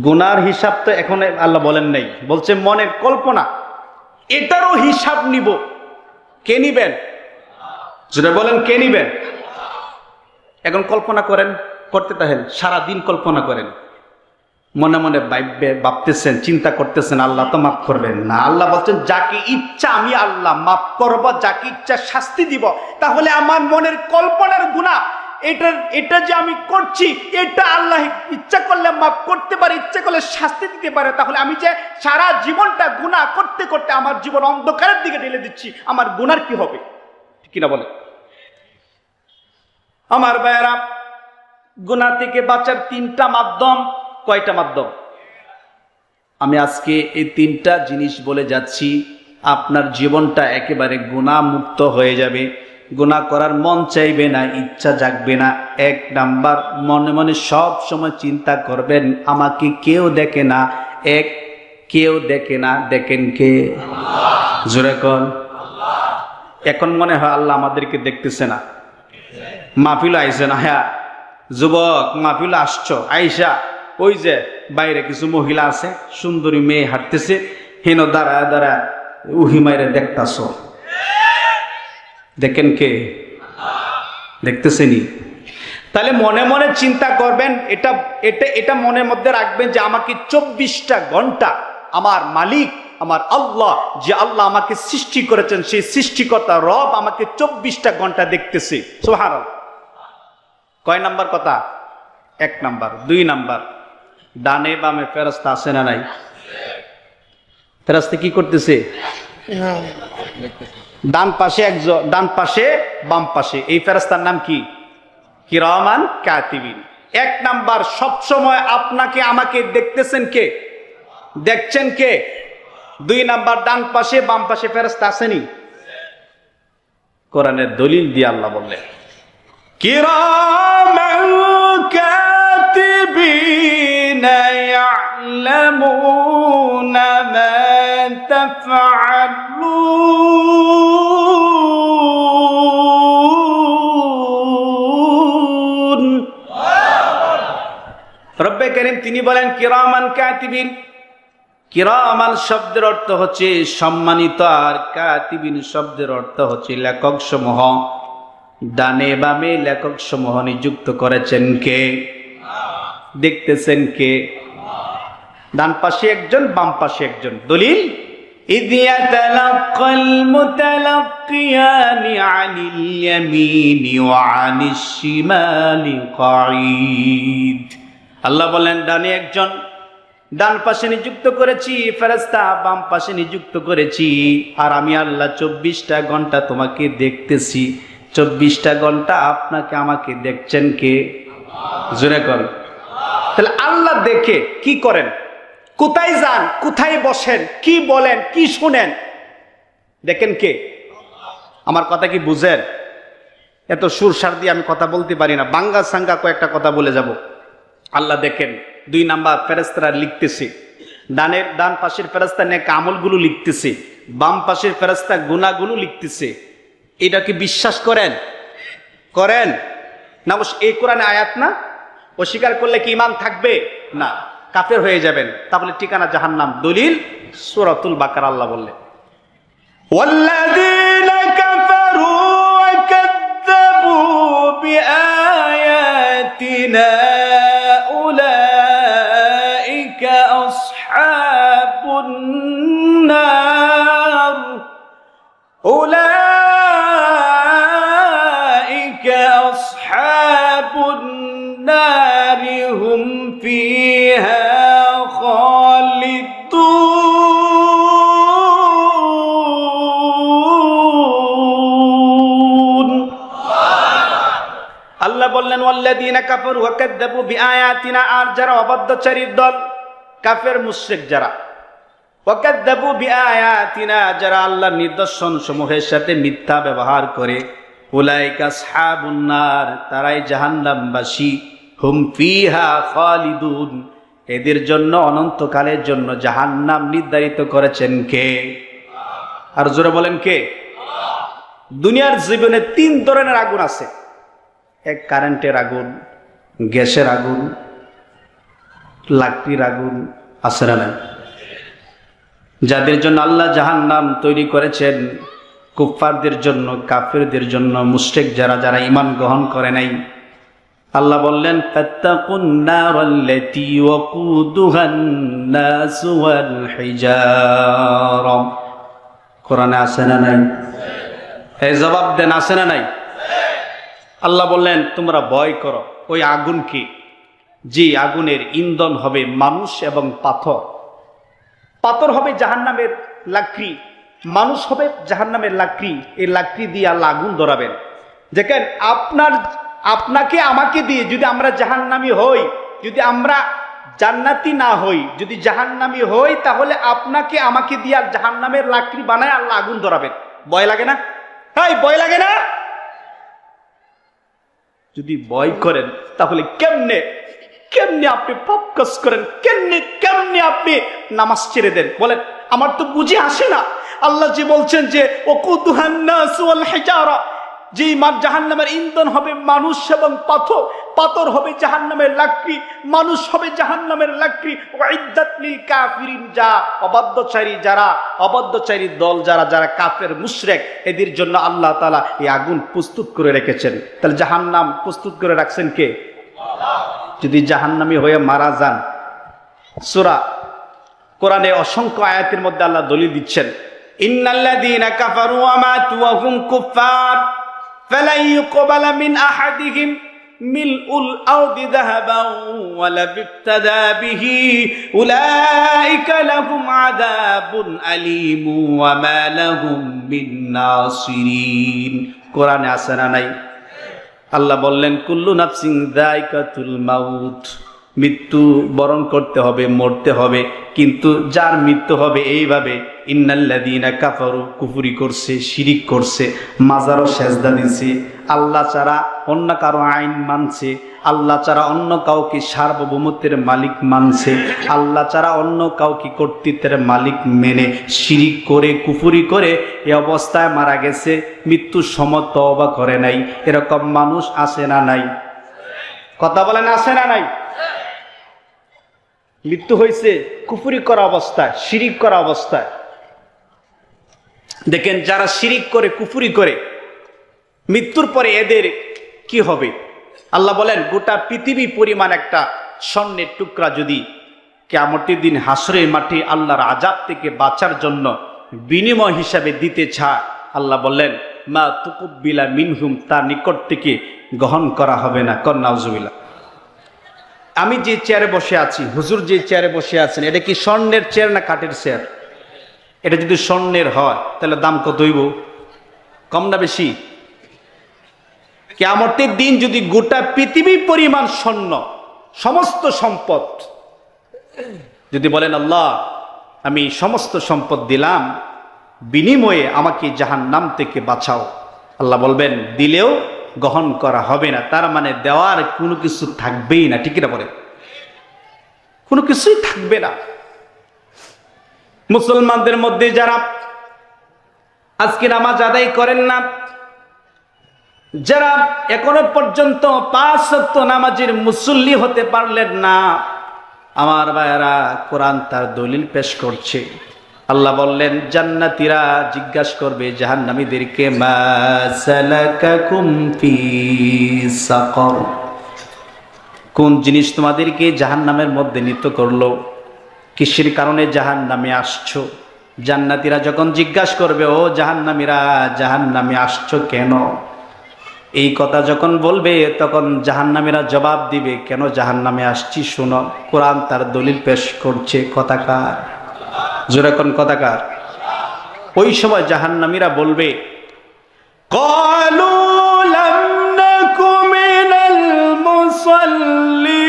গুনার হিসাব তো এখন আল্লাহ বলেন নাই, বলছে মনের কল্পনা, এটারও হিসাব নিব। কে নিবেন? যেটা বলেন কে নিবেন? এখন কল্পনা করেন, করতে থাকেন, সারাদিন কল্পনা করেন, মনে মনে ভাবতেছেন, চিন্তা করতেছেন আল্লাহ তো মাফ করবেন না। আল্লাহ বলছেন যাকে ইচ্ছা আমি আল্লাহ মাফ করব, যাকে ইচ্ছা শাস্তি দিব। তাহলে আমার মনের কল্পনার গুনাহ এটা যে আমি করছি, এটা আল্লাহ ইচ্ছা করলে মাফ করতে পারে, ইচ্ছা করলে শাস্তি দিতে পারে। তাহলে আমি যে সারা জীবনটা গুনাহ করতে করতে আমার জীবন অন্ধকারের দিকে ঢেলে দিচ্ছি, আমার গুনার কি হবে? ঠিক কিনা বলে? আমার ভাইয়েরা, গুনাহ থেকে বাঁচার 3টা মাধ্যম। কয়টা মাধ্যম? আমি আজকে এই 3টা জিনিস বলে যাচ্ছি, আপনার জীবনটা একেবারে গুনাহ মুক্ত হয়ে যাবে। গুনাহ করার মন চাইবে না, ইচ্ছা জাগবে না। 1 নাম্বার, মনে মনে সব সময় চিন্তা করবেন আমাকে কেউ দেখে না। কেউ দেখে না, দেখেন কে? জোরে কোন? এখন মনে হয় আল্লাহ আমাদেরকে দেখতেছে না। মাহফিল আইছে না? হ্যাঁ যুবক, মাহফিল আসছো, আইসা ওই যে বাইরে কিছু মহিলা আছে, সুন্দরী মেয়ে হাঁটতেছে, হেন দাঁড়ায় দাঁড়ায় উহি মাইরে দেখতাছ। দেখেন কে? দেখতেছেনি? তাহলে মনে মনে চিন্তা করবেন, এটা এটা এটা মনের মধ্যে রাখবেন যে আমাকে 24টা ঘন্টা আমার মালিক, আমার আল্লাহ, যে আল্লাহ আমাকে সৃষ্টি করেছেন, সেই সৃষ্টিকর্তা রব আমাকে 24টা ঘন্টা দেখতেছে। সুবহানাল্লাহ। কয় নাম্বার কথা? 1 নাম্বার। 2 নাম্বার, ডানে বামে ফেরেশতা আছে না নাই? ফেরেশতা কি করতেছে? ডান পাশে একজন, ডান পাশে বাম পাশে। এই ফেরেশতার নাম কি? কিরামান কাতিবিন। 1 নাম্বার, সব সময় আপনাকে আমাকে দেখতেছেন কে? দেখছেন কে? 2 নাম্বার, ডান পাশে বাম পাশে ফেরেশতা আসেনি? কোরআনের দলিল দিয়ে আল্লাহ বললেন কিরামান কাতিবিনা ইয়ালামুনা মা তাফআলুন। রব্বে কারীম তিনি বলেন কিরামান কাতিবিন। কিরামান শব্দের অর্থ হচ্ছে সম্মানিত, আর কাতিবিন শব্দের অর্থ হচ্ছে লেখক সমূহ। ডানে বামে লেখক সমূহ নিযুক্ত করেছেন কে? দেখতেছেন কে? ডান পাশে একজন, বাম পাশে একজন। দলিল ইয ইয়াতালাক্কাল মুতালাক্কিয়ানি আনিল ইয়ামিনি ওয়া আনিশ শিমালি কাঈদ। আল্লাহ বলেন ডানে একজন, ডান পাশে নিযুক্ত করেছি ফেরেশতা, বাম পাশে নিযুক্ত করেছি, আর আমি আল্লাহ 24টা ঘন্টা তোমাকে দেখতেছি। 24টা ঘন্টা আপনাকে আমাকে দেখছেন কে? জোরে কর। তাহলে আল্লাহ দেখে কি করেন, কোথায় যান, কোথায় বসেন, কি বলেন, কি শুনেন, দেখেন কে? আমার কথা কি বুঝেন? এত সুরসার দিয়ে আমি কথা বলতে পারি না, বাঙ্গা সাঙ্গা কয়েকটা কথা বলে যাব। আল্লাহ দেখেন। 2 নাম্বার, ফেরেশতারা লিখতেছে। ডান পাশের ফেরেশতা নেক আমলগুলো লিখতেছে, বাম পাশের ফেরেশতা গুনাহগুলো লিখতেছে। এটা কি বিশ্বাস করেন? করেন না? এই কোরআনে আয়াত না? অস্বীকার করলে কি ঈমান থাকবে? না, কাফের হয়ে যাবেন। তাহলে ঠিকানা জাহান্নাম। দলিল সূরাতুল বাকারা, আল্লাহ বললেন ওয়াল্লাযীনা কাফারু ওয়া কাযযাবু বিআয়াতিনা উলাইকা আসহাবুন নার উলাইকা আসহাবুন নার হুম ফিহা খালিদুন। আল্লাহ বললেন ওয়াল্লাযীনা কাফারু ওয়া কাযযাবু বিআয়াতিনা, আর যারা অবাধ্যচারীর দল, কাফের মুশরিক যারা, ওয়া কাযযাবু বিআয়াতিনা যারা আল্লাহর নিদর্শন সমূহের সাথে মিথ্যা ব্যবহার করে, উলাইকা আসহাবুন নার তারাই জাহান্নামবাসী, হুম ফিহা খালিদুন এদের জন্য অনন্তকালের জন্য জাহান্নাম নির্ধারিত করেছেন কে? আর জোরে বলেন কে? দুনিয়ার জীবনে 3 ধরনের আগুন আছে। এক কারেন্টের আগুন, গ্যাসের আগুন, লাকড়ির আগুন, আছে না নাই? যাদের জন্য আল্লাহ জাহান্নাম তৈরি করেছেন, কুফফারদের জন্য, কাফেরদের জন্য, মুশরিক যারা যারা ঈমান গ্রহণ করে নাই। আল্লাহ বললেন ফাত্তাকুন নারাল্লাতী ওয়াকুদুহান নাস ওয়াল হিজারা। কোরআনে আছে না নাই? এই জবাব দেন, আছে না নাই? আল্লাহ বললেন তোমরা ভয় করো ওই আগুনকে, যে আগুনের ইন্ধন হবে মানুষ এবং পাথর। পাথর হবে জাহান্নামের লাকড়ি, মানুষ হবে জাহান্নামের লাকড়ি। এই লাকড়ি দিয়ে আল্লাহ আগুন ধরাবেন। দেখেন আপনাকে আমাকে দিয়ে যদি আমরা জাহান্নামী হই, যদি আমরা জান্নাতি না হই, যদি জাহান্নামী হই, তাহলে আপনাকে আমাকে দিয়ে জাহান্নামের লাকড়ি বানায় আল্লাহ আগুন ধরাবেন। ভয় লাগে না? তাই ভয় লাগে না? যদি ভয় করেন তাহলে কেমনে কেমনে আপনি পাপ কাজ করেন, কেমনে কেমনে আপনি নামাজ ছেড়ে দেন বলেন? আমার তো বুঝে আসে না। আল্লাহ যে বলছেন যে ওয়াকুদুহান নাস ওয়াল হিজারা, যে জাহান্নামের ইন্ধন হবে মানুষ এবং পাথর, পাথর হবে জাহান্নামের লাকড়ি, মানুষ হবে জাহান্নামের লাকড়ি। ওয়াইদ্দাত লিল কাফিরিন, যা অবাধ্যচারী, যারা অবাধ্যচারী দল, যারা যারা কাফের মুশরিক, এদের জন্য আল্লাহ তাআলা এই আগুন প্রস্তুত করে রেখেছেন। তাহলে জাহান্নাম প্রস্তুত করে রাখছেন কে? যদি জাহান্নামী হয়ে মারা যান, সূরা কোরআনে অসংখ্য আয়াতের মধ্যে আল্লাহ দলিল দিচ্ছেন, ইন্নাল্লাযীনা কাফারু ওয়া মাতু ওয়া হুম কুফার ফালা ইউকবালা মিন আহাদিহিম মিলউল আরদি যাহাবান ওয়া লা বিফতাদা বিহি উলাইকা লাহুম আযাবুন আলীম ওয়া মা লাহুম মিন নাসিরিন। কোরআনে আছে না নাই? আল্লাহ বললেন কুল্লু নাফসিন যায়কাতুল মাউত, মৃত্যু বরণ করতে হবে, মরতে হবে, কিন্তু যার মৃত্যু হবে এইভাবে, ইন্নাল্লাযীনা কাফারু, কুফরি করছে, শিরিক করছে, মাজারও সেজদা দিছে, আল্লাহ ছাড়া অন্য কারো আইন মানছে, আল্লাহ ছাড়া অন্য কাউকে সার্বভৌমত্বের মালিক মানছে, আল্লাহ ছাড়া অন্য কাউকে কর্তৃত্বের মালিক মেনে শিরিক করে কুফরি করে এই অবস্থায় মারা গেছে, মৃত্যুর সময় তওবা করে নাই। এরকম মানুষ আছে না নাই? কথা বলেন, আছে না নাই? মৃত্যু হয়েছে কুফরি করা অবস্থায়, শিরিক করা অবস্থায়। দেখেন যারা শিরিক করে, কুফরি করে, মৃত্যুর পরে এদের কি হবে? আল্লাহ বলেন গোটা পৃথিবী পরিমাণ একটা স্বর্ণের টুকরা যদি কিয়ামতের দিন হাসরের মাঠে আল্লাহর আযাব থেকে বাঁচার জন্য বিনিময় হিসাবে দিতে চায়, আল্লাহ বললেন মা তুকুব্বিলা মিনহুম, তার নিকট থেকে গ্রহণ করা হবে না। কর নাউজুবিল্লাহ। আমি যে চেয়ারে বসে আছি, হুজুর যে চেয়ারে বসে আছেন, এটা কি স্বর্ণের চেয়ার না কাঠের চেয়ার? এটা যদি স্বর্ণের হয় তাহলে দাম কত হইব? কম না বেশি? কিয়ামতের দিন যদি গোটা পৃথিবী পরিমাণ স্বর্ণ, সমস্ত সম্পদ, যদি বলেন আল্লাহ আমি সমস্ত সম্পদ দিলাম, বিনিময়ে আমাকে জাহান্নাম থেকে বাঁচাও, আল্লাহ বলবেন দিলেও গ্রহণ করা হবে না। তার মানে দেওয়ার কোনো কিছু থাকবেই না। ঠিক না বলে? কোনো কিছুই থাকবে না। মুসলমানদের মধ্যে যারা আজকে নামাজ আদায় করেন না, যারা এখনো পর্যন্ত 5 ওয়াক্ত নামাজের মুসল্লি হতে পারলেন না, আমার ভাইয়েরা, কোরআন তার দলিল পেশ করছে। আল্লাহ বললেন জান্নাতীরা জিজ্ঞাসা করবে জাহান্নামীদেরকে মা সালাকাকুম ফি সাকর, কোন জিনিস তোমাদেরকে জাহান্নামের মধ্যে নিত করলো, কিসের কারণে জাহান্নামে আসছো? জান্নাতীরা যখন জিজ্ঞাসা করবে ও জাহান্নামীরা জাহান্নামে আসছো কেন, এই কথা যখন বলবে তখন জাহান্নামীরা জবাব দিবে কেন জাহান্নামে আসছি শোনো। কোরআন তার দলিল পেশ করছে। কথাকার জোরে কোন কথাকার? ওই সময় জাহান্নামীরা বলবে ক্বালু লাম নাকু মিনাল মুসাল্লিন,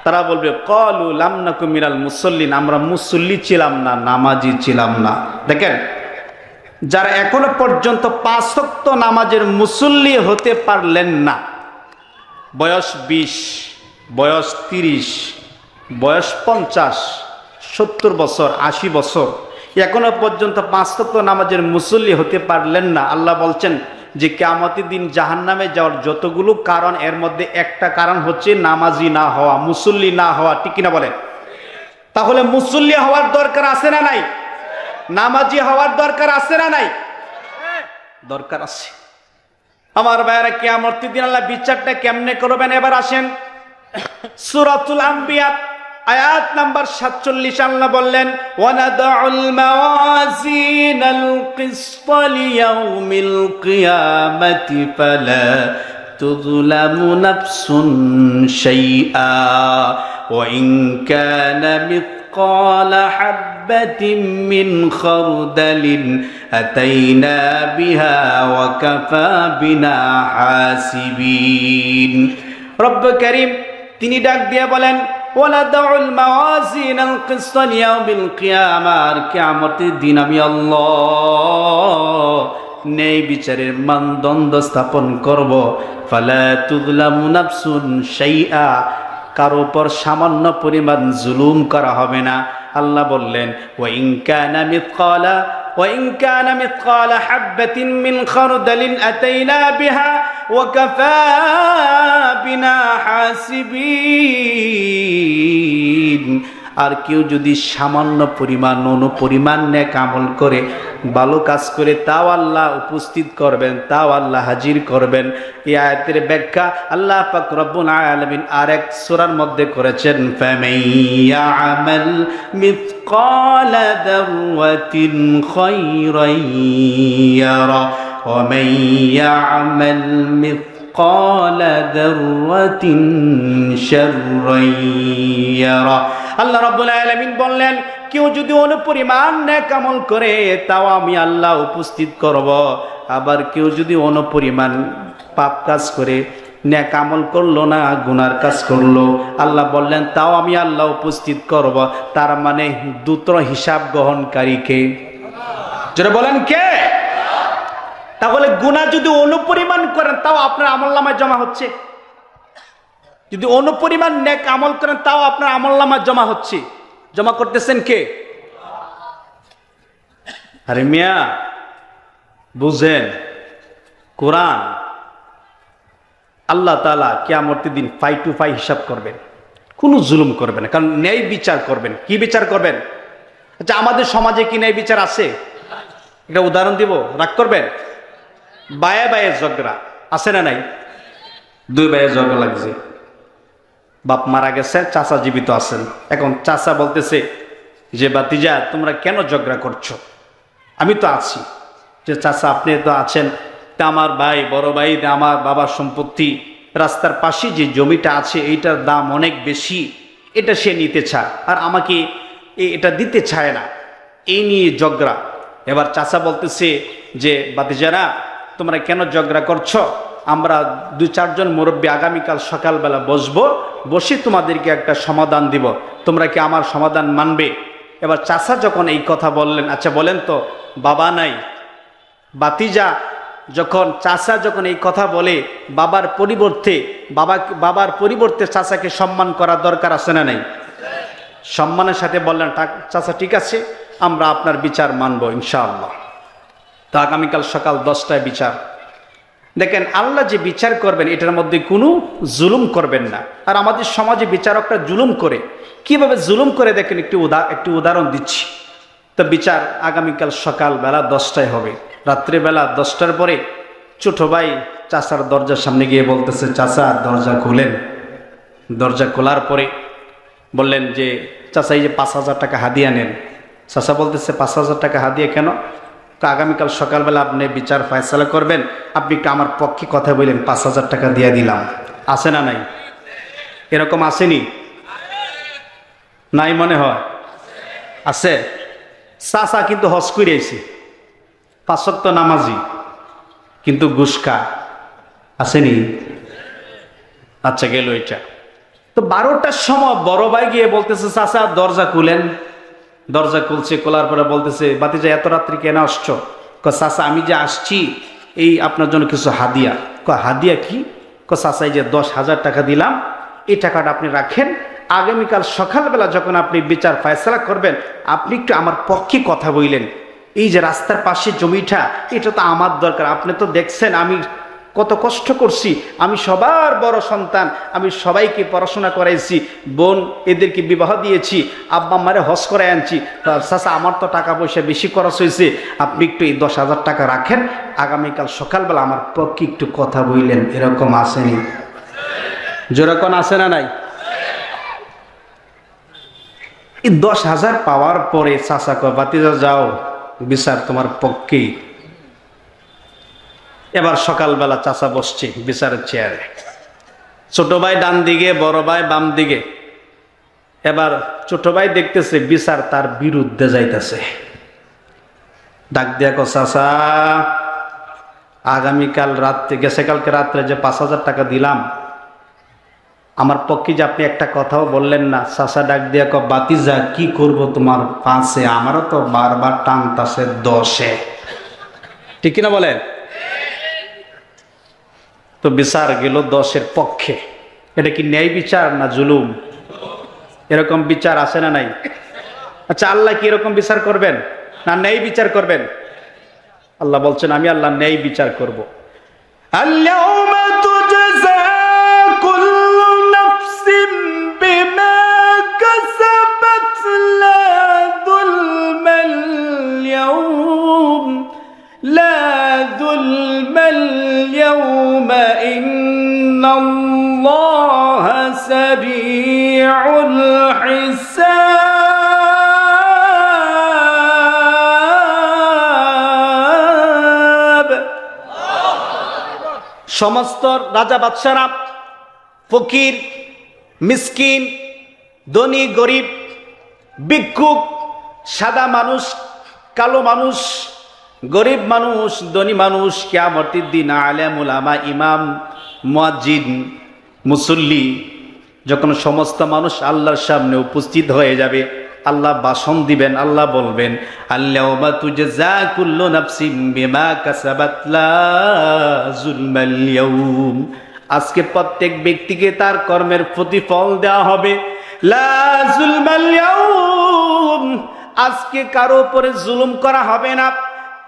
তারা বলবে ক্বালু লাম নাকু মিনাল মুসাল্লিন, আমরা মুসল্লি ছিলাম না, নামাজি ছিলাম না। দেখেন যারা এখনো পর্যন্ত 5 ওয়াক্ত নামাজের মুসল্লি হতে পারলেন না, বয়স 20, বয়স 30, বয়স 50, 70 বছর, 80 বছর, এখনো পর্যন্ত 5 ওয়াক্ত নামাজের মুসল্লি হতে পারলেন না, আল্লাহ বলছেন যে কিয়ামতের দিন জাহান্নামে যাওয়ার যতগুলো কারণ, এর মধ্যে একটা কারণ হচ্ছে নামাজি না হওয়া, মুসল্লি না হওয়া। ঠিক কিনা বলেন? তাহলে মুসল্লি হওয়ার দরকার আছে না নাই? নামাজি হওয়ার দরকার আছে না নাই? দরকার আছে। আমার ভাইয়েরা, কিয়ামতের দিন আল্লাহ বিচারটা কেমনে করবেন এবার আসেন। সূরাতুল আম্বিয়া আয়াত নাম্বার 47 আল্লাহ বললেন ওয়ানাদাউল মাওয়াজিনাল কিসতা লিয়াউমিল কিয়ামাতি ফালা তুযলামু নাফসুন শাইআ ওয়া ইন কানা مثقال حبة من خردل أتينا بها وكفى بنا حاسبين। রব্ব করিম তিনি ডাক দিয়ে বলেন ওয়ালাদাউল মাওয়াজিনাল কিসতা লিয়াউমিল কিয়ামাহ, আর কিয়ামতের দিন আমি আল্লাহ ন্যায় বিচারের মানদণ্ড স্থাপন করব। ফালা তুযলামু নাফসুন শাইআ, কারো উপর সামান্য পরিমাণ জুলুম করা হবে না। আল্লাহ বললেন ওয়া ইন কানা মিথকালা হাববাতিন মিন খারদালিন আতাইনা বিহা ওয়া কাফা বিনা হাসিবিন। আর কেউ যদি সামান্য পরিমাণ অনুপরিমাণ নেক আমল করে, ভালো কাজ করে, তাও আল্লাহ উপস্থিত করবেন, তাও আল্লাহ হাজির করবেন। এই আয়াতের ব্যাখ্যা আল্লাহ পাক রব্বুল আলামিন আরেক সূরার মধ্যে করেছেন, ফামাইয়ামাল মিথকালা দাররাতিন খায়রান ইয়ারা ওয়া মাইয়ামাল মিথকালা দাররাতিন শাররান ইয়ারা। আল্লাহ রাব্বুল আলামিন বললেন, কেউ যদি অনুপরিমাণ নেক আমল করে, তাও আমি আল্লাহ উপস্থিত করব। আবার কেউ যদি অনুপরিমাণ পাপ কাজ করে, নেক আমল করলো না, গুনার কাজ করলো, আল্লাহ বললেন তাও আমি আল্লাহ উপস্থিত করব। তার মানে দুটো হিসাব গ্রহণকারীকে, যারা বলেন কে? তাহলে গুনাহ যদি অনুপরিমাণ করেন, তাও আপনার আমলনামায় জমা হচ্ছে। যদি অনুপরিমাণ নেক আমল করেন, তাও আপনার আমলনামায় জমা হচ্ছে। জমা করতেছেন কে? আরে মিয়া বুঝেন, কোরআন আল্লাহ তাআলা কিয়ামতের দিন 5 to 5 হিসাব করবেন, কোনো জুলুম করবেন না, কারণ ন্যায় বিচার করবেন। কি বিচার করবেন? আচ্ছা, আমাদের সমাজে কি ন্যায় বিচার আছে? এটা উদাহরণ দিব, রাগ করবেন? বায়ে বায়ে ঝগড়া আছে না নাই? দুই বায়ে ঝগড়া লাগছে, বাপ মারা গেছে, চাচা জীবিত আছেন। এখন চাচা বলতেছে যে বাতিজা তোমরা কেন ঝগড়া করছো? আমি তো আছি। যে চাচা আপনি তো আছেন, তা আমার ভাই, বড় ভাই, আমার বাবার সম্পত্তি, রাস্তার পাশে যে জমিটা আছে এইটার দাম অনেক বেশি, এটা সে নিতে চায়, আর আমাকে এটা দিতে চায় না, এই নিয়ে ঝগড়া। এবার চাচা বলতেছে যে বাতিজারা তোমরা কেন ঝগড়া করছো? আমরা 2-4 জন মুরব্বী আগামীকাল সকালবেলা বসবো, বসে তোমাদেরকে একটা সমাধান দিব, তোমরা কি আমার সমাধান মানবে? এবার চাচা যখন এই কথা বললেন, আচ্ছা বলেন তো, বাবা নাই, বাতিজা যখন চাচা যখন এই কথা বলে, বাবার পরিবর্তে চাচাকে সম্মান করা দরকার আছে না নাই? সম্মানের সাথে বললেন, চাচা ঠিক আছে, আমরা আপনার বিচার মানব ইনশাআল্লাহ। তো আগামীকাল সকাল 10টায় বিচার। দেখেন, আল্লাহ যে বিচার করবেন এটার মধ্যে কোনো জুলুম করবেন না। আর আমাদের সমাজে বিচারকরা জুলুম করে, কিভাবে জুলুম করে দেখেন, একটু উদাহরণ দিচ্ছি। তো বিচার আগামীকাল সকালবেলা 10টায় হবে। রাত্রেবেলা 10টার পরে ছোট ভাই চাচার দরজার সামনে গিয়ে বলতেছে, চাচা দরজা খুলেন। দরজা খোলার পরে বললেন যে চাচা এই যে 5,000 টাকা হাদিয়া নেন। চাচা বলতেছে 5,000 টাকা হাদিয়া কেন? আগামীকাল সকালবেলা আপনি বিচার ফয়সালা করবেন, আপনি একটু আমার পক্ষে কথা বললেন, 5,000 টাকা দিয়ে দিলাম। আছে না নাই? এরকম আসেনি? নাই মনে হয় আছে। চাচা কিন্তু হজ করে আইছে, 5 ওয়াক্ত নামাজি, কিন্তু ঘুষখা আসেনি? আচ্ছা গেল এটা। তো 12টার সময় বড় ভাই গিয়ে বলতেছে, চাচা দরজা খুলেন। দরজা খুলছে, খোলার পরে বলতেছে, বাতিজা এত রাত্রি কেন আসছো? চাচা আমি যে আসছি এই আপনার জন্য কিছু হাদিয়া। হাদিয়া কি? চাচা এই যে 10,000 টাকা দিলাম, এই টাকাটা আপনি রাখেন, আগামীকাল সকালবেলা যখন আপনি বিচার ফয়সালা করবেন, আপনি একটু আমার পক্ষে কথা বললেন। এই যে রাস্তার পাশে জমিটা, এটা তো আমার দরকার। আপনি তো দেখছেন আমি কত কষ্ট করছি, আমি সবার বড় সন্তান, আমি সবাইকে পড়াশোনা করাইছি, বোন এদেরকে বিবাহ দিয়েছি, আব্বা মারে হজ করে আনছি। চাচা আমার তো টাকা পয়সা বেশি খরচ হয়েছে, আপনি একটু এই 10,000 টাকা রাখেন, আগামীকাল সকালবেলা আমার পক্ষে একটু কথা বললেন। এরকম আসেনি? যেরকম আসে না নাই? এই 10,000 পাওয়ার পরে চাচা কয়, বাতিজা যাও, বিচার তোমার পক্ষেই। এবার সকালবেলা চাচা বসছে বিচারের চেয়ারে, ছোট ভাই ডান দিকে, বড় ভাই বাম দিকে। এবার ছোট ভাই দেখতেছে বিচার তার বিরুদ্ধে যাইতেছে, ডাক দিয়া কয়, চাচা আগামীকাল রাত্রে, গেছে কালকে রাত্রে যে 5,000 টাকা দিলাম, আমার পক্ষে যে আপনি একটা কথাও বললেন না। চাচা ডাক দিয়া কয়, বাতিজা কি করব তোমার 5-এ, আমারও তো বারবার টানতাছে 10-এ। ঠিক কিনা বলেন? তো বিচার গেল 10-এর পক্ষে। এটা কি ন্যায় বিচার না জুলুম? এরকম বিচার আছে না নাই? আচ্ছা, আল্লাহ কি এরকম বিচার করবেন না ন্যায় বিচার করবেন? আল্লাহ বলছেন, আমি আল্লাহ ন্যায় বিচার করব। আল-ইয়াওমা তুজজা কুল্লু নাফসিন বিমা কাসাবাত লা যুলমাল ইয়াওম লা যুলমাল ইয়াওমা ইন্নাল্লাহা সারিউল হিসাব। সমস্ত রাজা বাদশারা, ফকির, মিসকিন, ধনী গরিব, ভিক্ষুক, সাদা মানুষ, কালো মানুষ, গরিব মানুষ, ধনী মানুষ, কিয়ামতের দিন আলেম উলামা, ইমাম, মুয়াজ্জিন, মুসল্লি, যখন সমস্ত মানুষ আল্লাহর সামনে উপস্থিত হয়ে যাবে, আল্লাহ ভাষণ দিবেন। আল্লাহ বলবেন, আল-ইয়াওমা তুজজা কুল্লু নাফসিন বিমা কাসাবাত লা যুলমাল ইয়াওম। আজকে প্রত্যেক ব্যক্তিকে তার কর্মের প্রতিফল দেওয়া হবে। লা যুলমাল ইয়াওম, আজকে কারো উপরে জুলুম করা হবে না।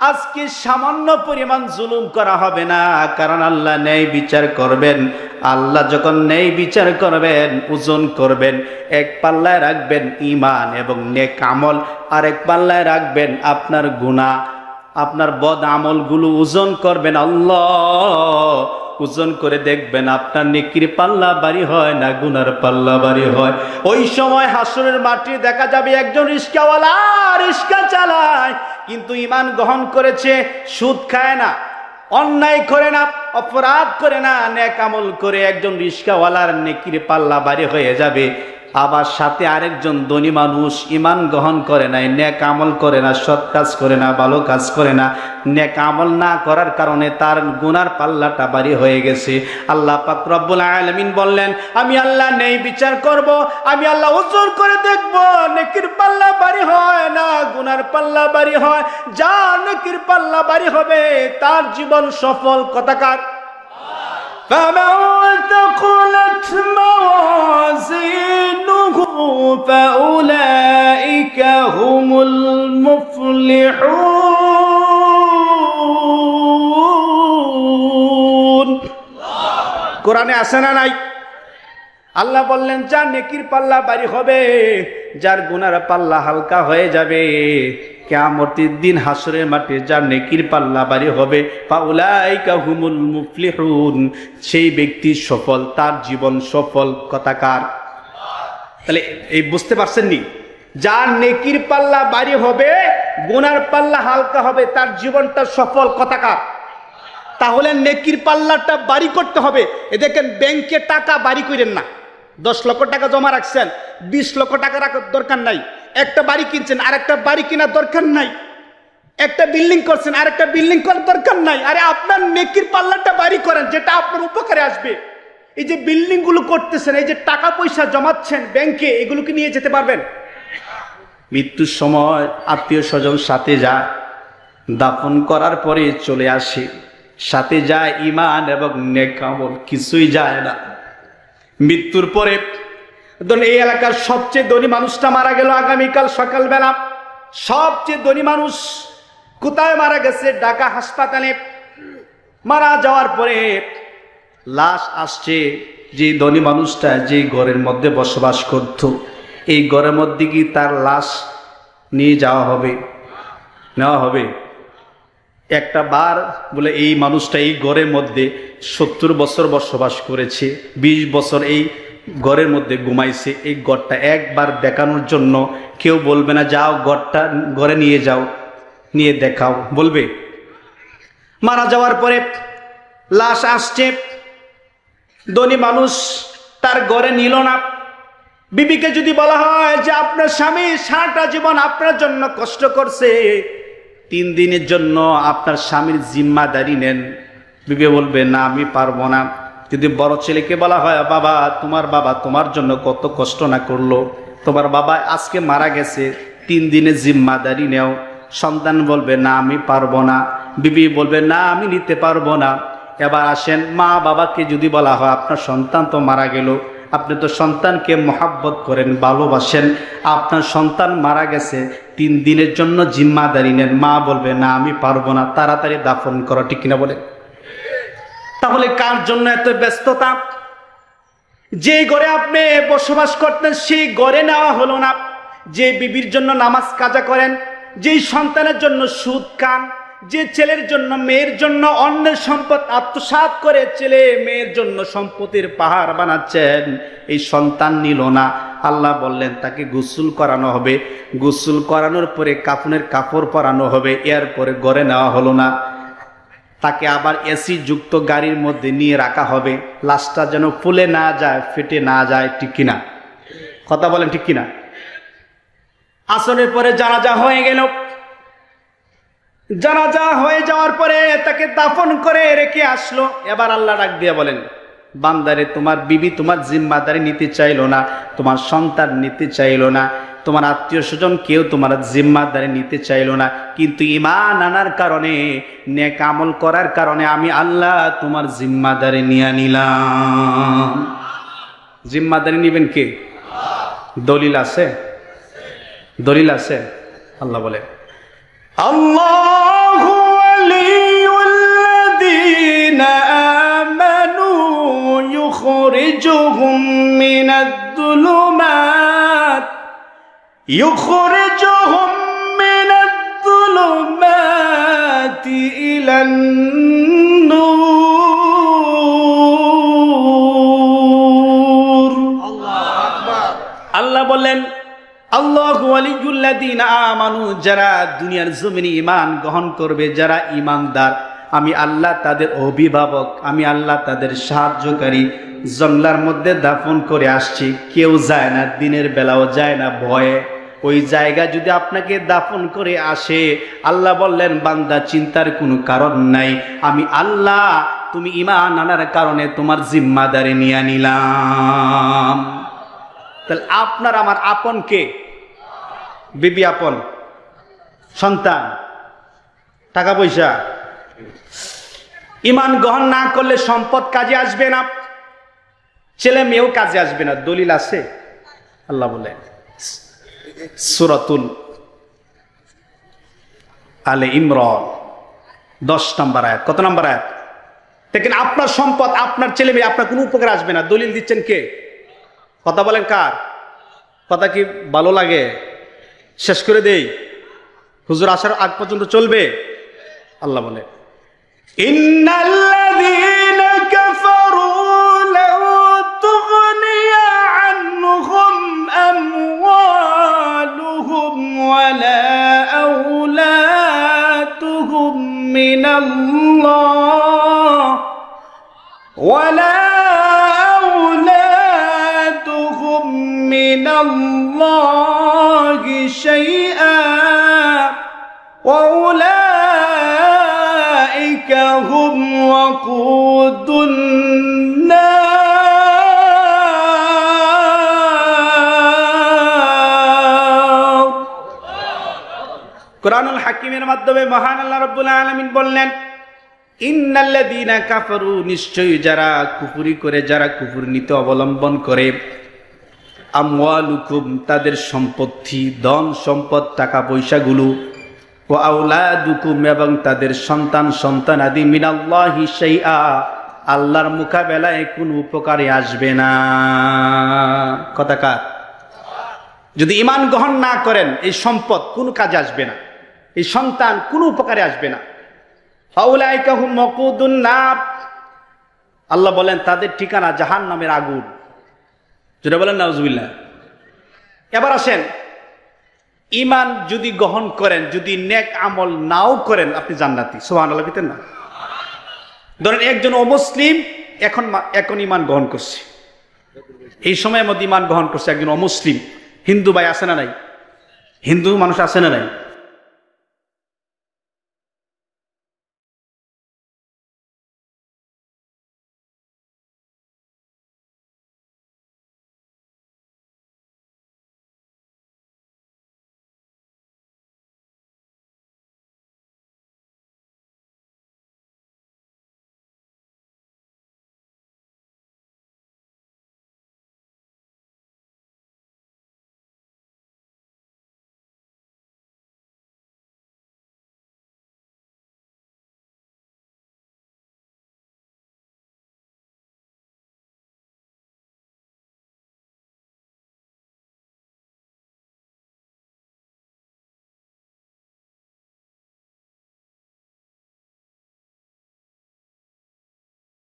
আজকে সামান্য পরিমাণ জুলুম করা হবে না, কারণ আল্লাহ ন্যায় বিচার করবেন। আল্লাহ যখন ন্যায় বিচার করবেন, ওজন করবেন, এক পাল্লায় রাখবেন ঈমান এবং নেক আমল, আর এক পাল্লায় রাখবেন আপনার গুনাহ, আপনার বদ আমলগুলো ওজন করবেন। আল্লাহ ওজন করে দেখবেন আপনার নেকির পাল্লা ভারী হয় না গুনার পাল্লা ভারী হয়। ওই সময় হাসরের মাঠে দেখা যাবে একজন রিস্কাওয়ালা রিস্কা চালায়, কিন্তু ঈমান গ্রহণ করেছে, সুদ খায় না, অন্যায় করে না, অপরাধ করে না, নেক আমল করে একজন রিস্কাওয়ালার নেকির পাল্লা ভারী হয়ে যাবে। আবার সাথে আরেকজন ধনী মানুষ ঈমান গ্রহণ করে নাই, নেক আমল করে না, সৎ কাজ করে না, ভালো কাজ করে না, নেক আমল না করার কারণে তার গুনার পাল্লাটা ভারী হয়ে গেছে। আল্লাহ পাক রব্বুল আলামিন বললেন, আমি আল্লাহ ন্যায় বিচার করব, আমি আল্লাহ ওজন করে দেখব, নেকির পাল্লা ভারী হয় না গুনার পাল্লা ভারী হয়। যার নেকির পাল্লা ভারী হবে তার জীবন সফল। কথাকার فمن ثقلت موازينه فأولئك هم المفلحون। কোরআনে আছে না নাই? আল্লাহ বললেন, যার নেকির পাল্লা ভারী হবে, যার গুনার পাল্লা হালকা হয়ে যাবে, কিয়ামতের দিন হাসরের মাঠে যার নেকির পাল্লা ভারী হবে, ফাউলাইকা হুমুল মুফলিহুন, সেই ব্যক্তি সফল, তার জীবন সফল। কথাকার তাহলে এই বুঝতে পারছেন নি? যার নেকির পাল্লা ভারী হবে, গুনার পাল্লা হালকা হবে, তার জীবনটা সফল। কথাকার তাহলে নেকির পাল্লাটা ভারী করতে হবে। এ দেখেন, ব্যাংকে টাকা ভারী করেন না। 10 লক্ষ টাকা জমা রাখছেন, 20 লক্ষ টাকা রাখার দরকার নাই। একটা বাড়ি কিনছেন, আরেকটা বাড়ি কেনার দরকার নাই। একটা বিল্ডিং করছেন, আরেকটা বিল্ডিং করার দরকার নাই। আরে আপনার নেকির পাল্লাটা ভারী করেন, যেটা আপনার উপকারে আসবে। এই যে বিল্ডিং গুলো করতেছেন, এই যে টাকা পয়সা জমাচ্ছেন ব্যাংকে, এগুলোকে নিয়ে যেতে পারবেন? মৃত্যুর সময় আত্মীয় স্বজন সাথে যায়, দাফন করার পরে চলে আসে, সাথে যায় ঈমান এবং নেক আমল, কিছুই যায় না। মৃত্যুর পরে এই এলাকার সবচেয়ে ধনী মানুষটা মারা গেল আগামীকাল সকালবেলা। সবচেয়ে ধনী মানুষ কোথায় মারা গেছে? ঢাকা হাসপাতালে। মারা যাওয়ার পরে লাশ আসছে। যে ধনী মানুষটা যে ঘরের মধ্যে বসবাস করত, এই ঘরের মধ্যে কি তার লাশ নিয়ে যাওয়া হবে? নেওয়া হবে? একটা বার বলে এই মানুষটা এই ঘরের মধ্যে 70 বছর বসবাস করেছে, 20 বছর এই ঘরের মধ্যে ঘুমাইছে। এই ঘরটা একবার দেখানোর জন্য কেউ বলবে না, যাও ঘরটা ঘরে নিয়ে যাও, নিয়ে দেখাও? বলবে? মারা যাওয়ার পরে লাশ আসছে, ধনী মানুষ তার ঘরে নিল না। বিবিকে যদি বলা হয় যে আপনার স্বামী সারাটা জীবন আপনার জন্য কষ্ট করছে, 3 দিনের জন্য আপনার স্বামীর জিম্মাদারি নেন, বিবি বলবে না, আমি পারবো না। যদি বড় ছেলেকে বলা হয়, বাবা তোমার জন্য কত কষ্ট না করলো, তোমার বাবা আজকে মারা গেছে, 3 দিনে জিম্মাদারি নেও। সন্তান বলবে না আমি পারবো না, বিবি বলবে না আমি নিতে পারবো না। এবার আসেন, মা বাবাকে যদি বলা হয় আপনার সন্তান তো মারা গেল, আপনি তো সন্তানকে মহাব্বত করেন, ভালোবাসেন, আপনার সন্তান মারা গেছে, 3 দিনের জন্য জিম্মাদারি নেন। মা বলবে না আমি পারবো না, তাড়াতাড়ি দাফন করো, ঠিক কিনা বলেন? তাহলে কার জন্য এত ব্যস্ততা? যে ঘরে আপনি বসবাস করতেন সেই ঘরে নেওয়া হলো না। যে বিবির জন্য নামাজ কাজা করেন, যেই সন্তানের জন্য সুদ খান, যে ছেলের জন্য মেয়ের জন্য অন্যের সম্পদ আত্মসাৎ করে ছেলে মেয়ের জন্য সম্পত্তির পাহাড় বানাচ্ছেন, এই সন্তান নিল না। আল্লাহ বললেন তাকে গোসল করানো হবে, গোসল করানোর পরে কাফনের কাপড় পরানো হবে, এরপরে ঘরে নেওয়া হলো না। তাকে আবার এসি যুক্ত গাড়ির মধ্যে নিয়ে রাখা হবে, লাশটা যেন ফুলে না যায়, ফেটে না যায়, ঠিক কিনা? কথা বলেন ঠিক কিনা? আসরের পরে জানাজা হয়ে গেল, জানাজা হয়ে যাওয়ার পরে তাকে দাফন করে রেখে আসলো। এবার আল্লাহ ডাক দিয়ে বলেন, বান্দারে তোমার বিবি তোমার জিম্মাদারি নিতে চাইলো না, তোমার সন্তান নিতে চাইলো না, তোমার আত্মীয় স্বজন কেউ তোমার জিম্মাদারি নিতে চাইলো না, কিন্তু ঈমান আনার কারণে, নেক আমল করার কারণে আমি আল্লাহ তোমার জিম্মাদারি নিয়ে নিলাম। জিম্মাদারি নিবেন কে? দলিল আছে? দলিল আছে? আল্লাহ বলে আল্লাহু ওয়ালিয়ুল্লাযীনা আমানু ইউখরিজুহুম মিনাদ-দুলুমাতি ইলান-নূর। আল্লাহ বললেন আল্লাহু ওয়ালিয়ুল্লাযীনা আমানু, যারা দুনিয়ার জমিনে ঈমান গ্রহণ করবে, যারা ঈমানদার, আমি আল্লাহ তাদের অভিভাবক, আমি আল্লাহ তাদের সাহায্যকারী। জঙ্গলার মধ্যে দাফন করে আসছি, কেউ যায় না, দিনের বেলাও যায় না ভয়ে। ওই জায়গা যদি আপনাকে দাফন করে আসে, আল্লাহ বললেন বান্দা চিন্তার কোনো কারণ নাই, আমি আল্লাহ তুমি ঈমান আনার কারণে তোমার জিম্মাদারি নিয়ে নিলাম। তাহলে আপনার আমার আপন কে? বিবি আপন, সন্তান, টাকা পয়সা। ঈমান গ্রহণ না করলে সম্পদ কাজে আসবে না, ছেলে মেয়েও কাজে আসবে না। দলিল আছে? আল্লাহ বলে সূরাতুল আলে ইমরান 10 নম্বর আয়াত। কত নম্বর আয়াত? দেখেন, আপনার সম্পদ, আপনার ছেলে মেয়ে আপনার কোনো উপকার আসবে না। দলিল দিচ্ছেন কে? কথা বলেন কার? কথা কি ভালো লাগে? শেষ করে দেই? হুজুর আসার আগ পর্যন্ত চলবে? আল্লাহ বলে ইন্নাল্লাযীনা কাফারু লাউ তুগনিয়া আনহুম আমওয়ালুহুম ওয়ালা আওলাদুহুম মিনাল্লাহ ওয়ালা মিনাল্লাহি শাইআ ওয়াউলাইকা হুম ওয়াকুদুন নার। কুরআনুল হাকিমের মাধ্যমে মহান আল্লাহ রাব্বুল আলামিন বললেন ইন্নাল্লাযীনা কাফারু, নিশ্চয়ই যারা কুফরি করে, যারা কুফর নীতি অবলম্বন করে, আমওয়ালুকুম তাদের সম্পত্তি, ধন সম্পদ, টাকা পয়সাগুলো, ওয়া আওলাদুকুম এবং তাদের সন্তান সন্তানাদি, মিনাল্লাহি শাইআ আল্লাহর মোকাবেলায় কোনো উপকারে আসবে না। কথা কার? যদি ঈমান গ্রহণ না করেন, এই সম্পদ কোনো কাজে আসবে না, এই সন্তান কোনো উপকারে আসবে না। ফাউলাইকা হুম ওয়াকুদুন নার, আল্লাহ বলেন তাদের ঠিকানা জাহান্নামের আগুন। যেটা বলেন নাউজুবিল্লাহ। এবার আসেন, ঈমান যদি গ্রহণ করেন, যদি নেক আমল নাও করেন, আপনি জান্নাতি। সুবহানাল্লাহ বলতেন না? ধরেন একজন অমুসলিম এখন ঈমান গ্রহণ করছে, এই সময়ের মধ্যে ঈমান গ্রহণ করছে একজন অমুসলিম। হিন্দু ভাই আছে না নাই? হিন্দু মানুষ আছে না নাই?